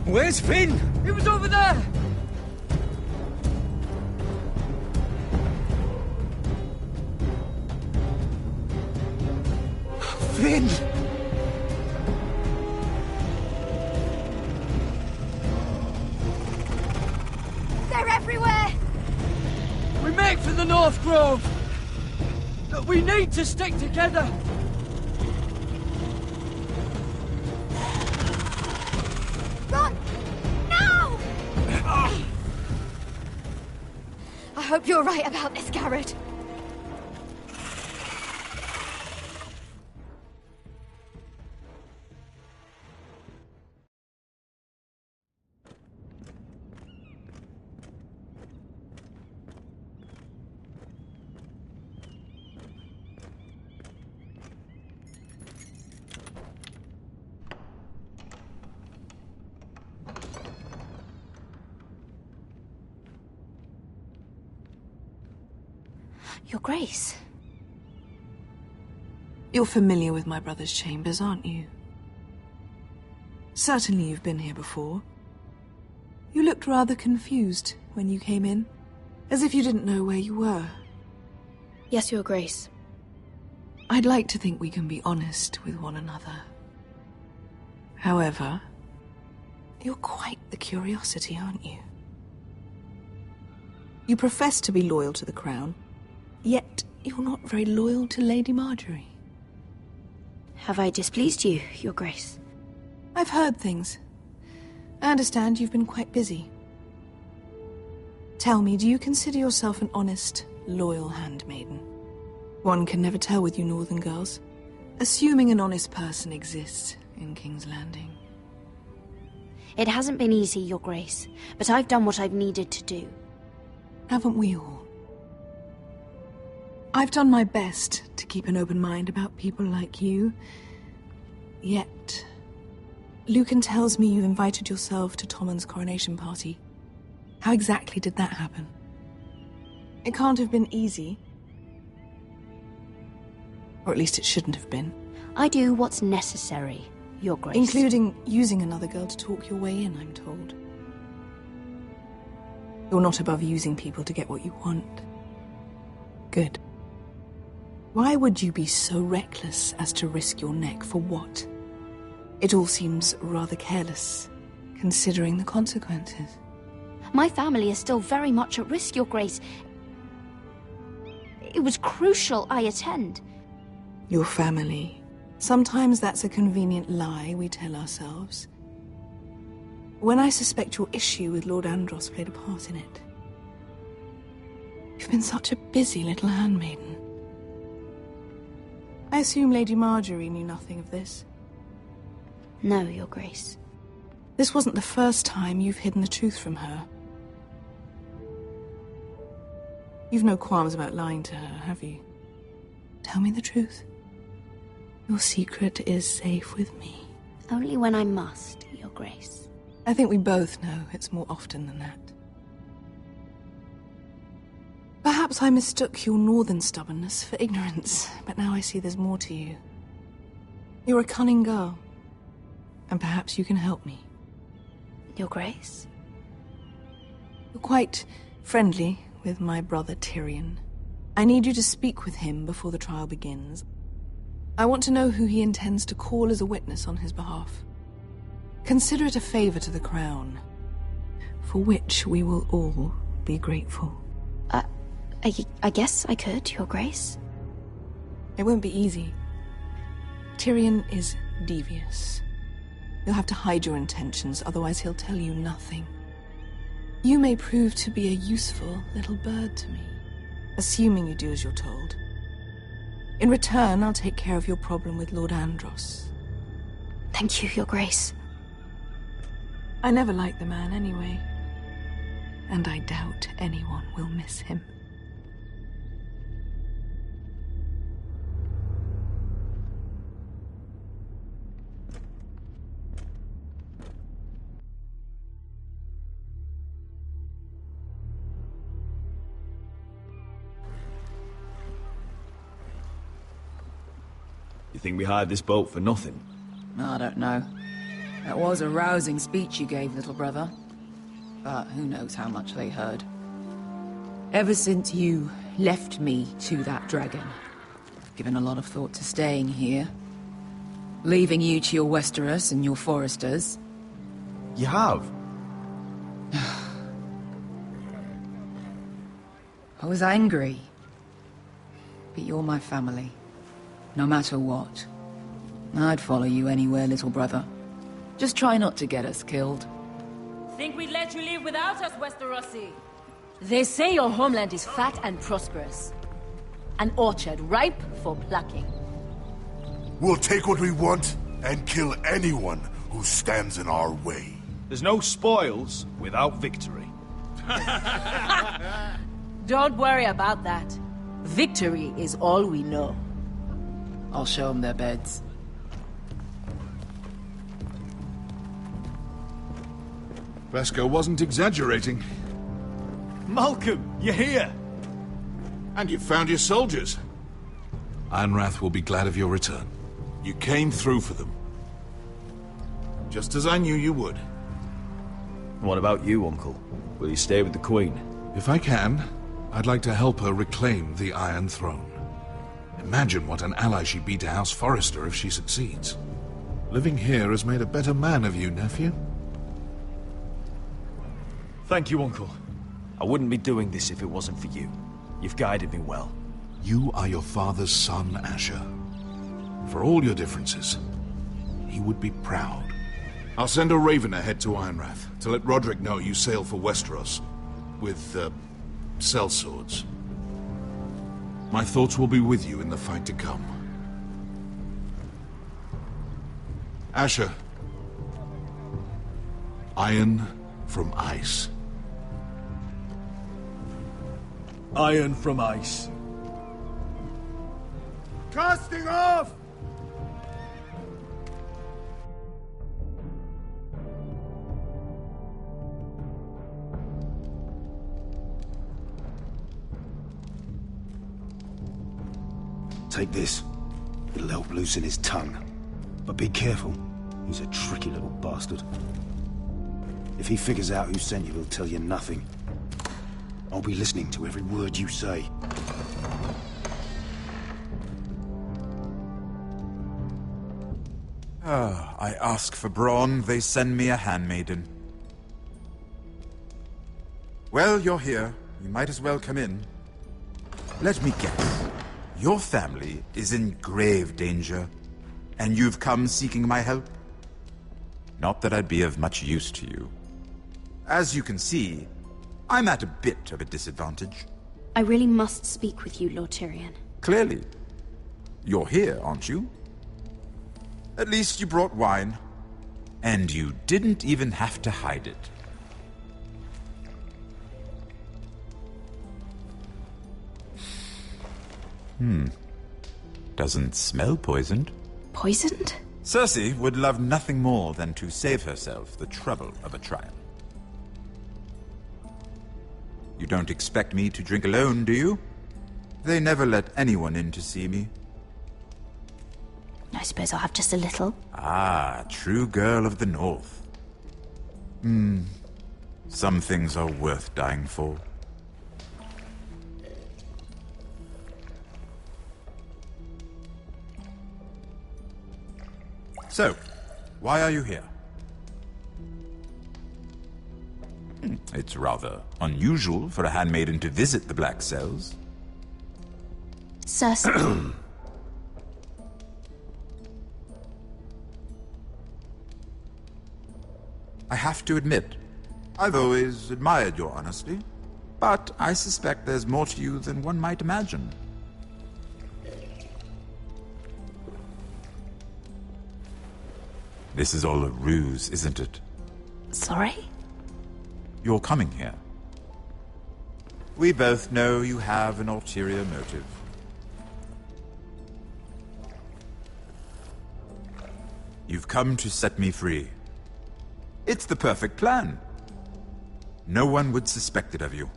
Where's Finn? He was over there! Finn! They're everywhere! We make for the North Grove! But we need to stick together! Run! Now! I hope you're right about this, Gared. Your Grace. You're familiar with my brother's chambers, aren't you? Certainly you've been here before. You looked rather confused when you came in, as if you didn't know where you were. Yes, Your Grace. I'd like to think we can be honest with one another. However, you're quite the curiosity, aren't you? You profess to be loyal to the crown, yet you're not very loyal to Lady Marjorie. Have I displeased you, Your Grace? I've heard things. I understand you've been quite busy. Tell me, do you consider yourself an honest, loyal handmaiden? One can never tell with you northern girls. Assuming an honest person exists in King's Landing. It hasn't been easy, Your Grace, but I've done what I've needed to do. Haven't we all? I've done my best to keep an open mind about people like you. Yet, Lucan tells me you invited yourself to Tommen's coronation party. How exactly did that happen? It can't have been easy. Or at least it shouldn't have been. I do what's necessary, Your Grace. Including using another girl to talk your way in, I'm told. You're not above using people to get what you want. Good. Why would you be so reckless as to risk your neck for what? It all seems rather careless, considering the consequences. My family is still very much at risk, Your Grace. It was crucial I attend. Your family. Sometimes that's a convenient lie we tell ourselves. When I suspect your issue with Lord Andros played a part in it. You've been such a busy little handmaiden. I assume Lady Marjorie knew nothing of this. No, Your Grace. This wasn't the first time you've hidden the truth from her. You've no qualms about lying to her, have you? Tell me the truth. Your secret is safe with me. Only when I must, Your Grace. I think we both know it's more often than that. Perhaps I mistook your northern stubbornness for ignorance, but now I see there's more to you. You're a cunning girl, and perhaps you can help me. Your Grace? You're quite friendly with my brother Tyrion. I need you to speak with him before the trial begins. I want to know who he intends to call as a witness on his behalf. Consider it a favor to the crown, for which we will all be grateful. I guess I could, Your Grace. It won't be easy. Tyrion is devious. You'll have to hide your intentions, otherwise he'll tell you nothing. You may prove to be a useful little bird to me, assuming you do as you're told. In return, I'll take care of your problem with Lord Andros. Thank you, Your Grace. I never liked the man anyway, and I doubt anyone will miss him. You think we hired this boat for nothing? I don't know. That was a rousing speech you gave, little brother. But who knows how much they heard. Ever since you left me to that dragon, I've given a lot of thought to staying here. Leaving you to your Westeros and your Foresters. You have? I was angry. But you're my family. No matter what. I'd follow you anywhere, little brother. Just try not to get us killed. Think we'd let you leave without us, Westerosi? They say your homeland is fat and prosperous. An orchard ripe for plucking. We'll take what we want and kill anyone who stands in our way. There's no spoils without victory. Don't worry about that. Victory is all we know. I'll show them their beds. Vesco wasn't exaggerating. Malcolm, you're here! And you've found your soldiers. Ironrath will be glad of your return. You came through for them. Just as I knew you would. What about you, Uncle? Will you stay with the Queen? If I can, I'd like to help her reclaim the Iron Throne. Imagine what an ally she'd be to House Forrester if she succeeds. Living here has made a better man of you, nephew. Thank you, Uncle. I wouldn't be doing this if it wasn't for you. You've guided me well. You are your father's son, Asher. For all your differences, he would be proud. I'll send a raven ahead to Ironrath to let Roderick know you sail for Westeros with, sellswords. My thoughts will be with you in the fight to come. Asher. Iron from ice. Iron from ice. Casting off! Take this. It'll help loosen his tongue. But be careful. He's a tricky little bastard. If he figures out who sent you, he'll tell you nothing. I'll be listening to every word you say. I ask for brawn, they send me a handmaiden. Well, you're here. You might as well come in. Let me guess. Your family is in grave danger, and you've come seeking my help? Not that I'd be of much use to you. As you can see, I'm at a bit of a disadvantage. I really must speak with you, Lord Tyrion. Clearly. You're here, aren't you? At least you brought wine. And you didn't even have to hide it. Doesn't smell poisoned. Poisoned? Cersei would love nothing more than to save herself the trouble of a trial. You don't expect me to drink alone, do you? They never let anyone in to see me. I suppose I'll have just a little. Ah, true girl of the North. Some things are worth dying for. So, why are you here? It's rather unusual for a handmaiden to visit the Black Cells. Cersei. I have to admit, I've always admired your honesty, but I suspect there's more to you than one might imagine. This is all a ruse, isn't it? Sorry? You're coming here. We both know you have an ulterior motive. You've come to set me free. It's the perfect plan. No one would suspect it of you.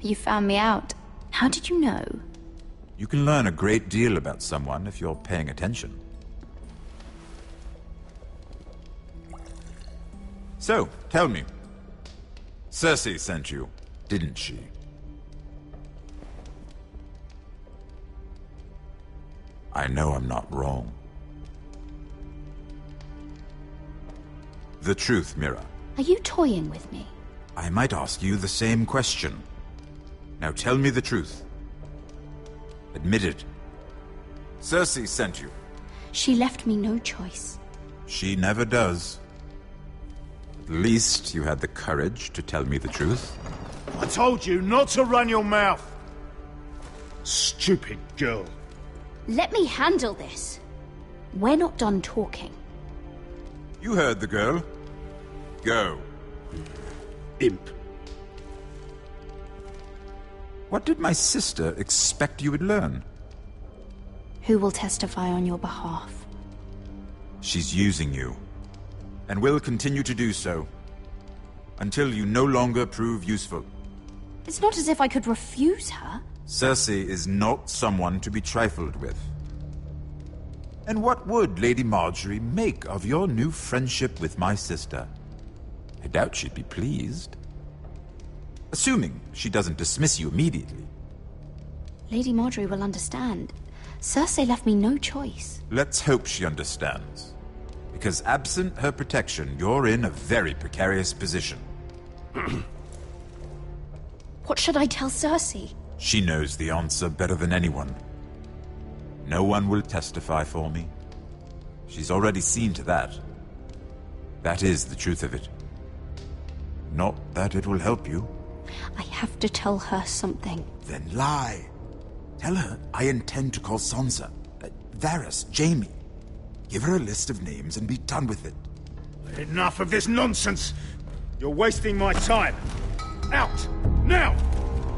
You found me out. How did you know? You can learn a great deal about someone if you're paying attention. So, tell me. Cersei sent you, didn't she? I know I'm not wrong. The truth, Mira. Are you toying with me? I might ask you the same question. Now tell me the truth. Admit it. Cersei sent you. She left me no choice. She never does. At least you had the courage to tell me the truth. I told you not to run your mouth. Stupid girl. Let me handle this. We're not done talking. You heard the girl. Go. Imp. What did my sister expect you would learn? Who will testify on your behalf? She's using you, and will continue to do so, until you no longer prove useful. It's not as if I could refuse her. Cersei is not someone to be trifled with. And what would Lady Margaery make of your new friendship with my sister? I doubt she'd be pleased. Assuming she doesn't dismiss you immediately. Lady Margaery will understand. Cersei left me no choice. Let's hope she understands. Because absent her protection, you're in a very precarious position. What should I tell Cersei? She knows the answer better than anyone. No one will testify for me. She's already seen to that. That is the truth of it. Not that it will help you. I have to tell her something. Then lie. Tell her I intend to call Sansa, Varys, Jaime. Give her a list of names and be done with it. Enough of this nonsense! You're wasting my time! Out! Now!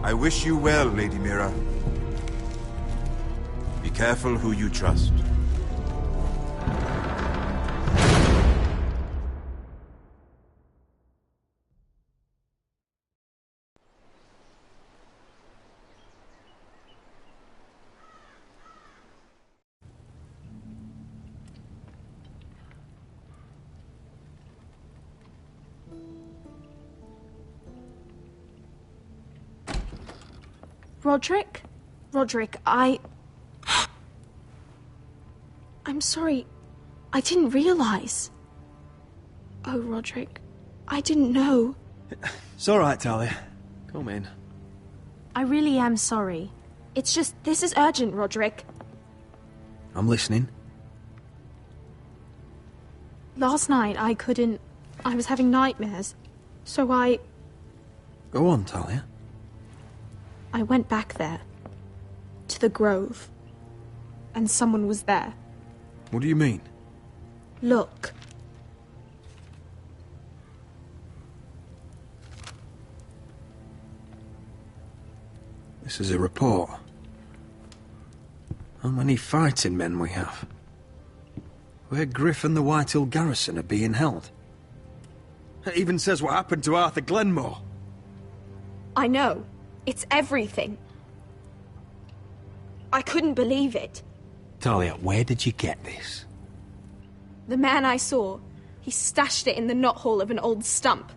I wish you well, Lady Mira. Be careful who you trust. Roderick? Roderick, I'm sorry. I didn't realize. Oh, Roderick, I didn't know. It's all right, Talia. Come in. I really am sorry. It's just, this is urgent, Roderick. I'm listening. Last night, I was having nightmares. So Go on, Talia. I went back there. To the grove. And someone was there. What do you mean? Look. This is a report. How many fighting men we have? Where Griff and the Whitehill garrison are being held. It even says what happened to Arthur Glenmore. I know. It's everything. I couldn't believe it. Talia, where did you get this? The man I saw, he stashed it in the knothole of an old stump.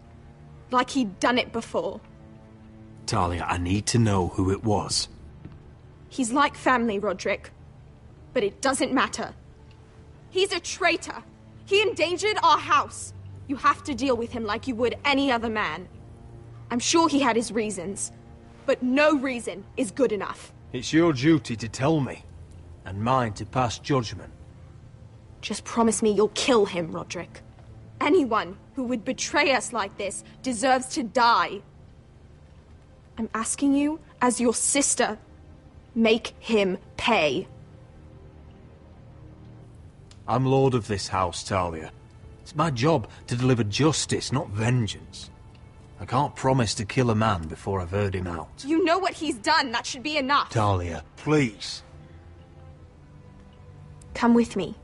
Like he'd done it before. Talia, I need to know who it was. He's like family, Roderick. But it doesn't matter. He's a traitor. He endangered our house. You have to deal with him like you would any other man. I'm sure he had his reasons. But no reason is good enough. It's your duty to tell me. And mine to pass judgment. Just promise me you'll kill him, Roderick. Anyone who would betray us like this deserves to die. I'm asking you, as your sister, make him pay. I'm lord of this house, Talia. It's my job to deliver justice, not vengeance. I can't promise to kill a man before I've heard him out. You know what he's done. That should be enough. Talia, please. Come with me.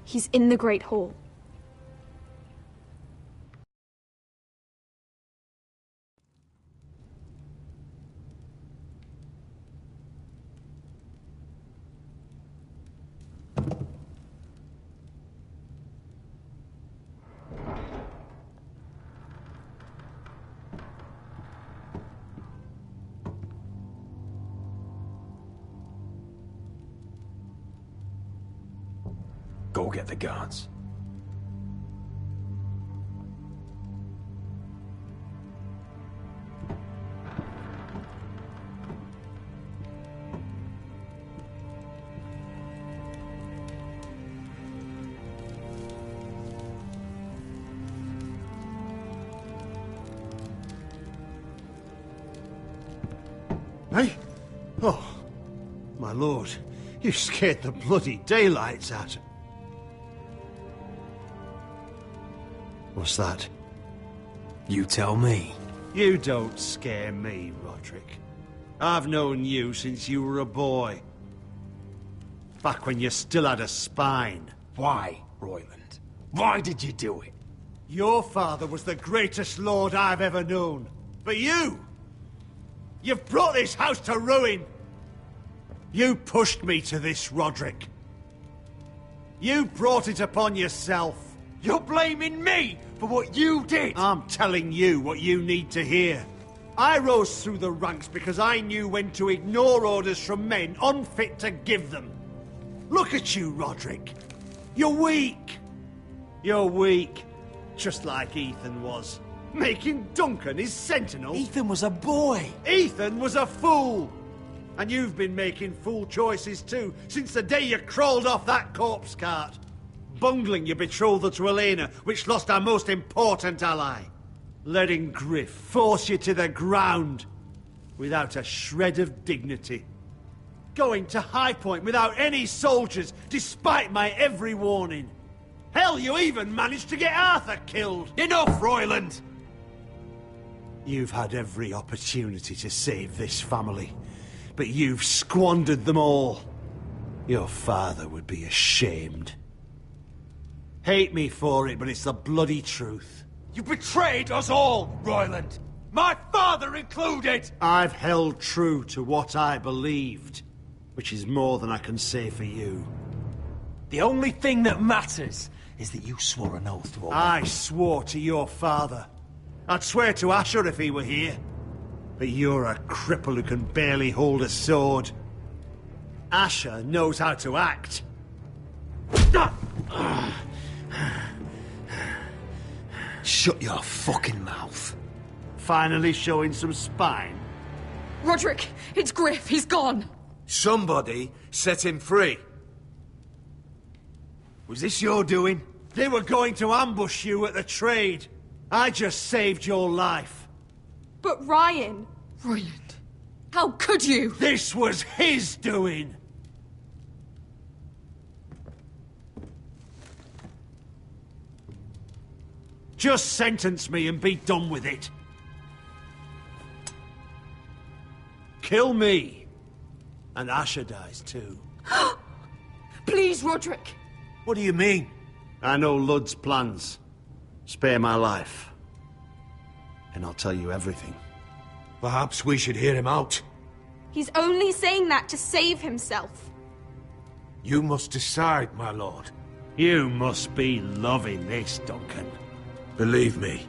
He's in the Great Hall. Go get the guards. Hey? Oh, my lord, you scared the bloody daylights out of... What's that? You tell me. You don't scare me, Roderick. I've known you since you were a boy. Back when you still had a spine. Why, Royland? Why did you do it? Your father was the greatest lord I've ever known. But you've brought this house to ruin. You pushed me to this, Roderick. You brought it upon yourself. You're blaming me for what you did! I'm telling you what you need to hear. I rose through the ranks because I knew when to ignore orders from men unfit to give them. Look at you, Roderick. You're weak. You're weak. Just like Ethan was. Making Duncan his sentinel. Ethan was a boy. Ethan was a fool. And you've been making fool choices too, since the day you crawled off that corpse cart. Bungling your betrothal to Elena, which lost our most important ally. Letting Griff force you to the ground, without a shred of dignity. Going to High Point without any soldiers, despite my every warning. Hell, you even managed to get Arthur killed! Enough, Royland! You've had every opportunity to save this family, but you've squandered them all. Your father would be ashamed. Hate me for it, but it's the bloody truth. You betrayed us all, Royland! My father included! I've held true to what I believed, which is more than I can say for you. The only thing that matters is that you swore an oath to obey. I swore to your father. I'd swear to Asher if he were here. But you're a cripple who can barely hold a sword. Asher knows how to act. Shut your fucking mouth. Finally showing some spine. Roderick, it's Griff. He's gone. Somebody set him free. Was this your doing? They were going to ambush you at the trade. I just saved your life. But Ryan... Brilliant. How could you? This was his doing. Just sentence me and be done with it. Kill me. And Asher dies too. Please, Roderick. What do you mean? I know Ludd's plans. Spare my life. And I'll tell you everything. Perhaps we should hear him out. He's only saying that to save himself. You must decide, my lord. You must be loving this, Duncan. Believe me,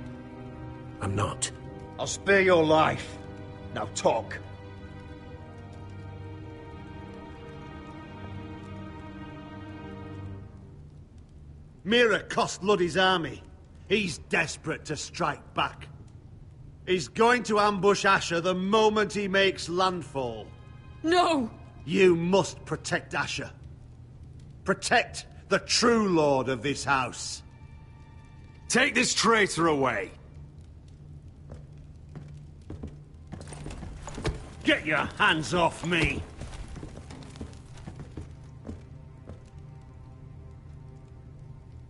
I'm not. I'll spare your life. Now talk. Mira cost Luddy's army. He's desperate to strike back. He's going to ambush Asher the moment he makes landfall. No! You must protect Asher. Protect the true lord of this house. Take this traitor away. Get your hands off me!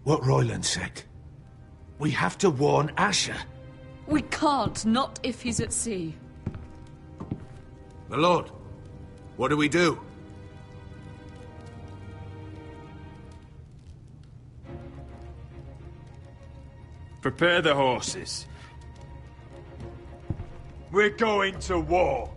What Royland said. We have to warn Asher. We can't, not if he's at sea. My lord, what do we do? Prepare the horses. We're going to war.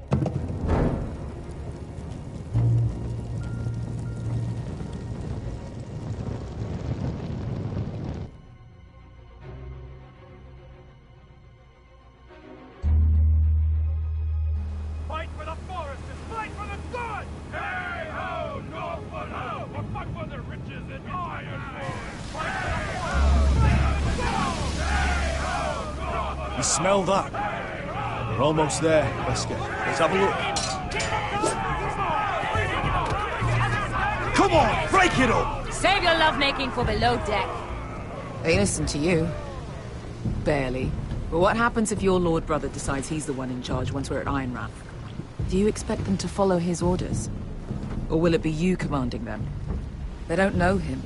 Fight for the forests and fight for the sun! Hey ho, Northwood ho! We'll fight for the riches in Ironrath! You smell that? We're almost there, Wesker. Let's have a look. Come on, break it up! Save your lovemaking for below deck. They listen to you. Barely. But what happens if your lord brother decides he's the one in charge once we're at Ironrath? Do you expect them to follow his orders? Or will it be you commanding them? They don't know him.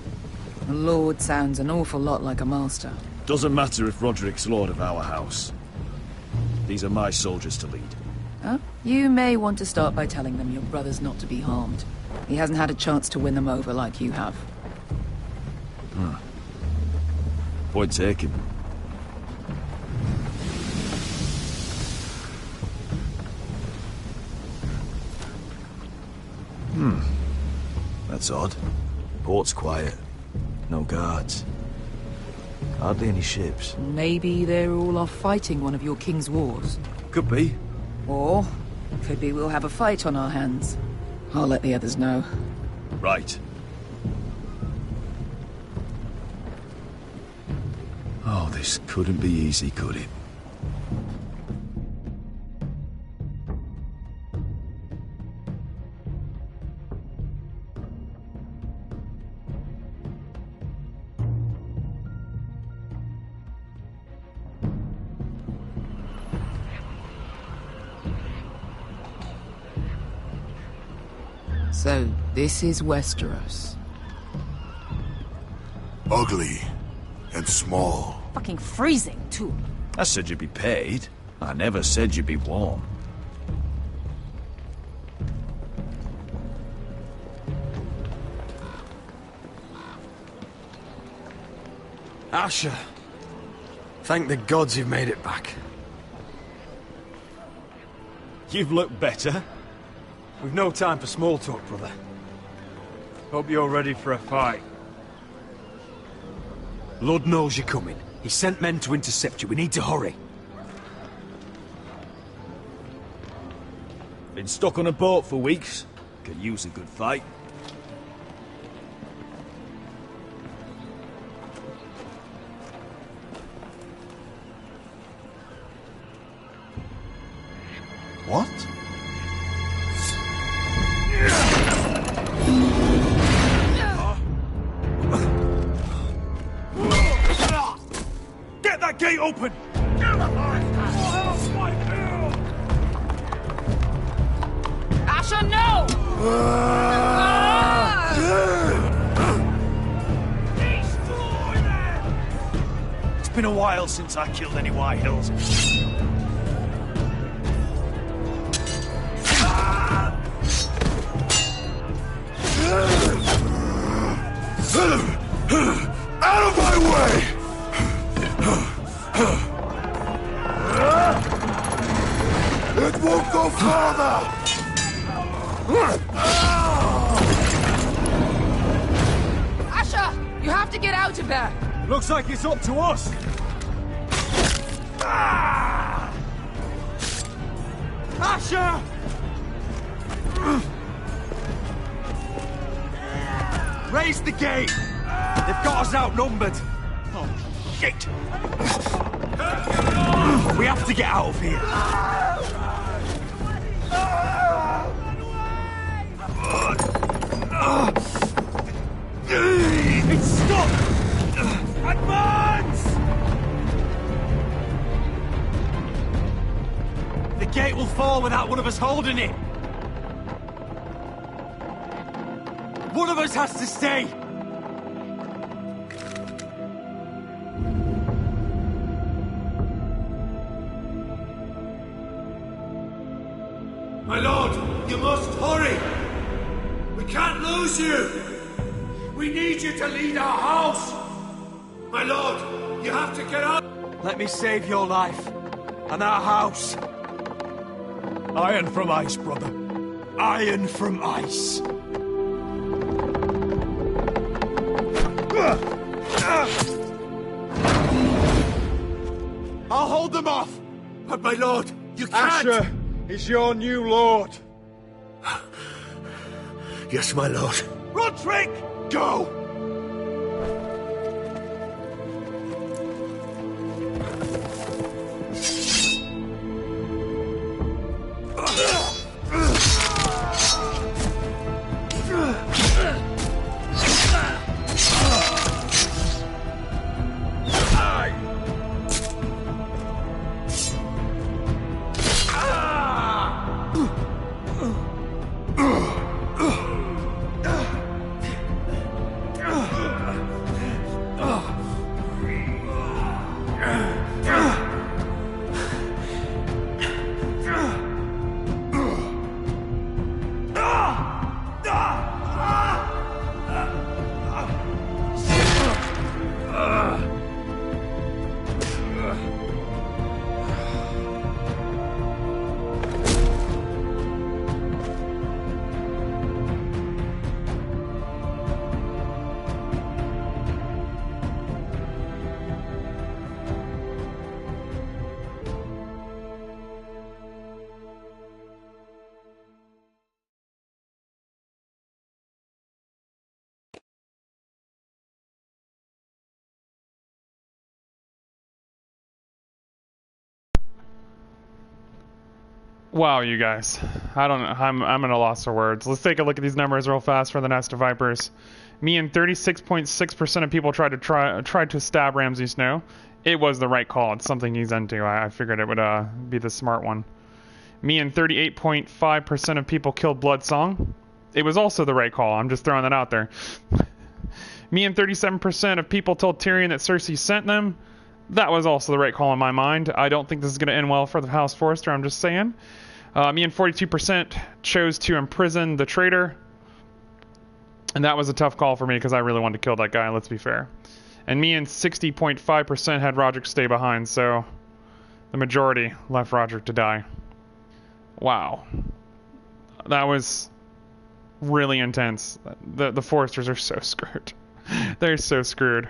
A lord sounds an awful lot like a master. Doesn't matter if Roderick's lord of our house. These are my soldiers to lead. Huh? You may want to start by telling them your brother's not to be harmed. He hasn't had a chance to win them over like you have. Point taken. That's odd. Port's quiet. No guards. Hardly any ships. Maybe they're all off fighting one of your king's wars. Could be. Or, could be we'll have a fight on our hands. I'll let the others know. Right. Oh, this couldn't be easy, could it? So, this is Westeros. Ugly and small. Fucking freezing, too. I said you'd be paid. I never said you'd be warm. Asher. Thank the gods you've made it back. You've looked better. We've no time for small talk, brother. Hope you're ready for a fight. Lord knows you're coming. He sent men to intercept you. We need to hurry. Been stuck on a boat for weeks. Could use a good fight. What? Get that gate open! Asher, no! It's been a while since I killed any White Hills. Out of my way! It won't go farther! Asher, you have to get out of there! Looks like it's up to us! Asher! Raise the gate! They've got us outnumbered! Oh, shit! We have to get out of here! It's stuck! Advance! The gate will fall without one of us holding it! One of us has to stay! My lord, you must hurry! We can't lose you! We need you to lead our house! My lord, you have to get up! Let me save your life, and our house. Iron from ice, brother. Iron from ice. I'll hold them off! But my lord, you can't! Asher is your new lord. Yes, my lord. Roderick, go! Wow, you guys. I don't know. I'm at a loss for words. Let's take a look at these numbers real fast for the Nest of Vipers. Me and 36.6% of people tried to stab Ramsey Snow. It was the right call. It's something he's into. I figured it would be the smart one. Me and 38.5% of people killed Bloodsong. It was also the right call. I'm just throwing that out there. Me and 37% of people told Tyrion that Cersei sent them. That was also the right call in my mind. I don't think this is going to end well for the House Forrester, I'm just saying. Me and 42% chose to imprison the traitor. And that was a tough call for me because I really wanted to kill that guy, let's be fair. And me and 60.5% had Roderick stay behind, so the majority left Roderick to die. Wow. That was really intense. The Forresters are so screwed. They're so screwed.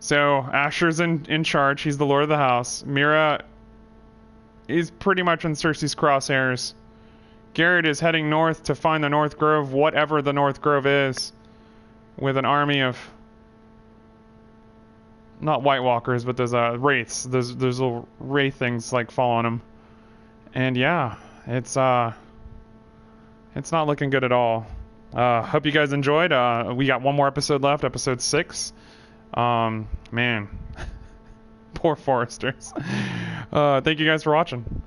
So, Asher's in charge. He's the Lord of the House. Mira is pretty much in Cersei's crosshairs. Gared is heading north to find the North Grove, whatever the North Grove is, with an army of not White Walkers, but there's wraiths. There's little wraith things like following him. And yeah, it's not looking good at all. Hope you guys enjoyed. We got one more episode left, episode 6. Man, poor Foresters. Thank you guys for watching.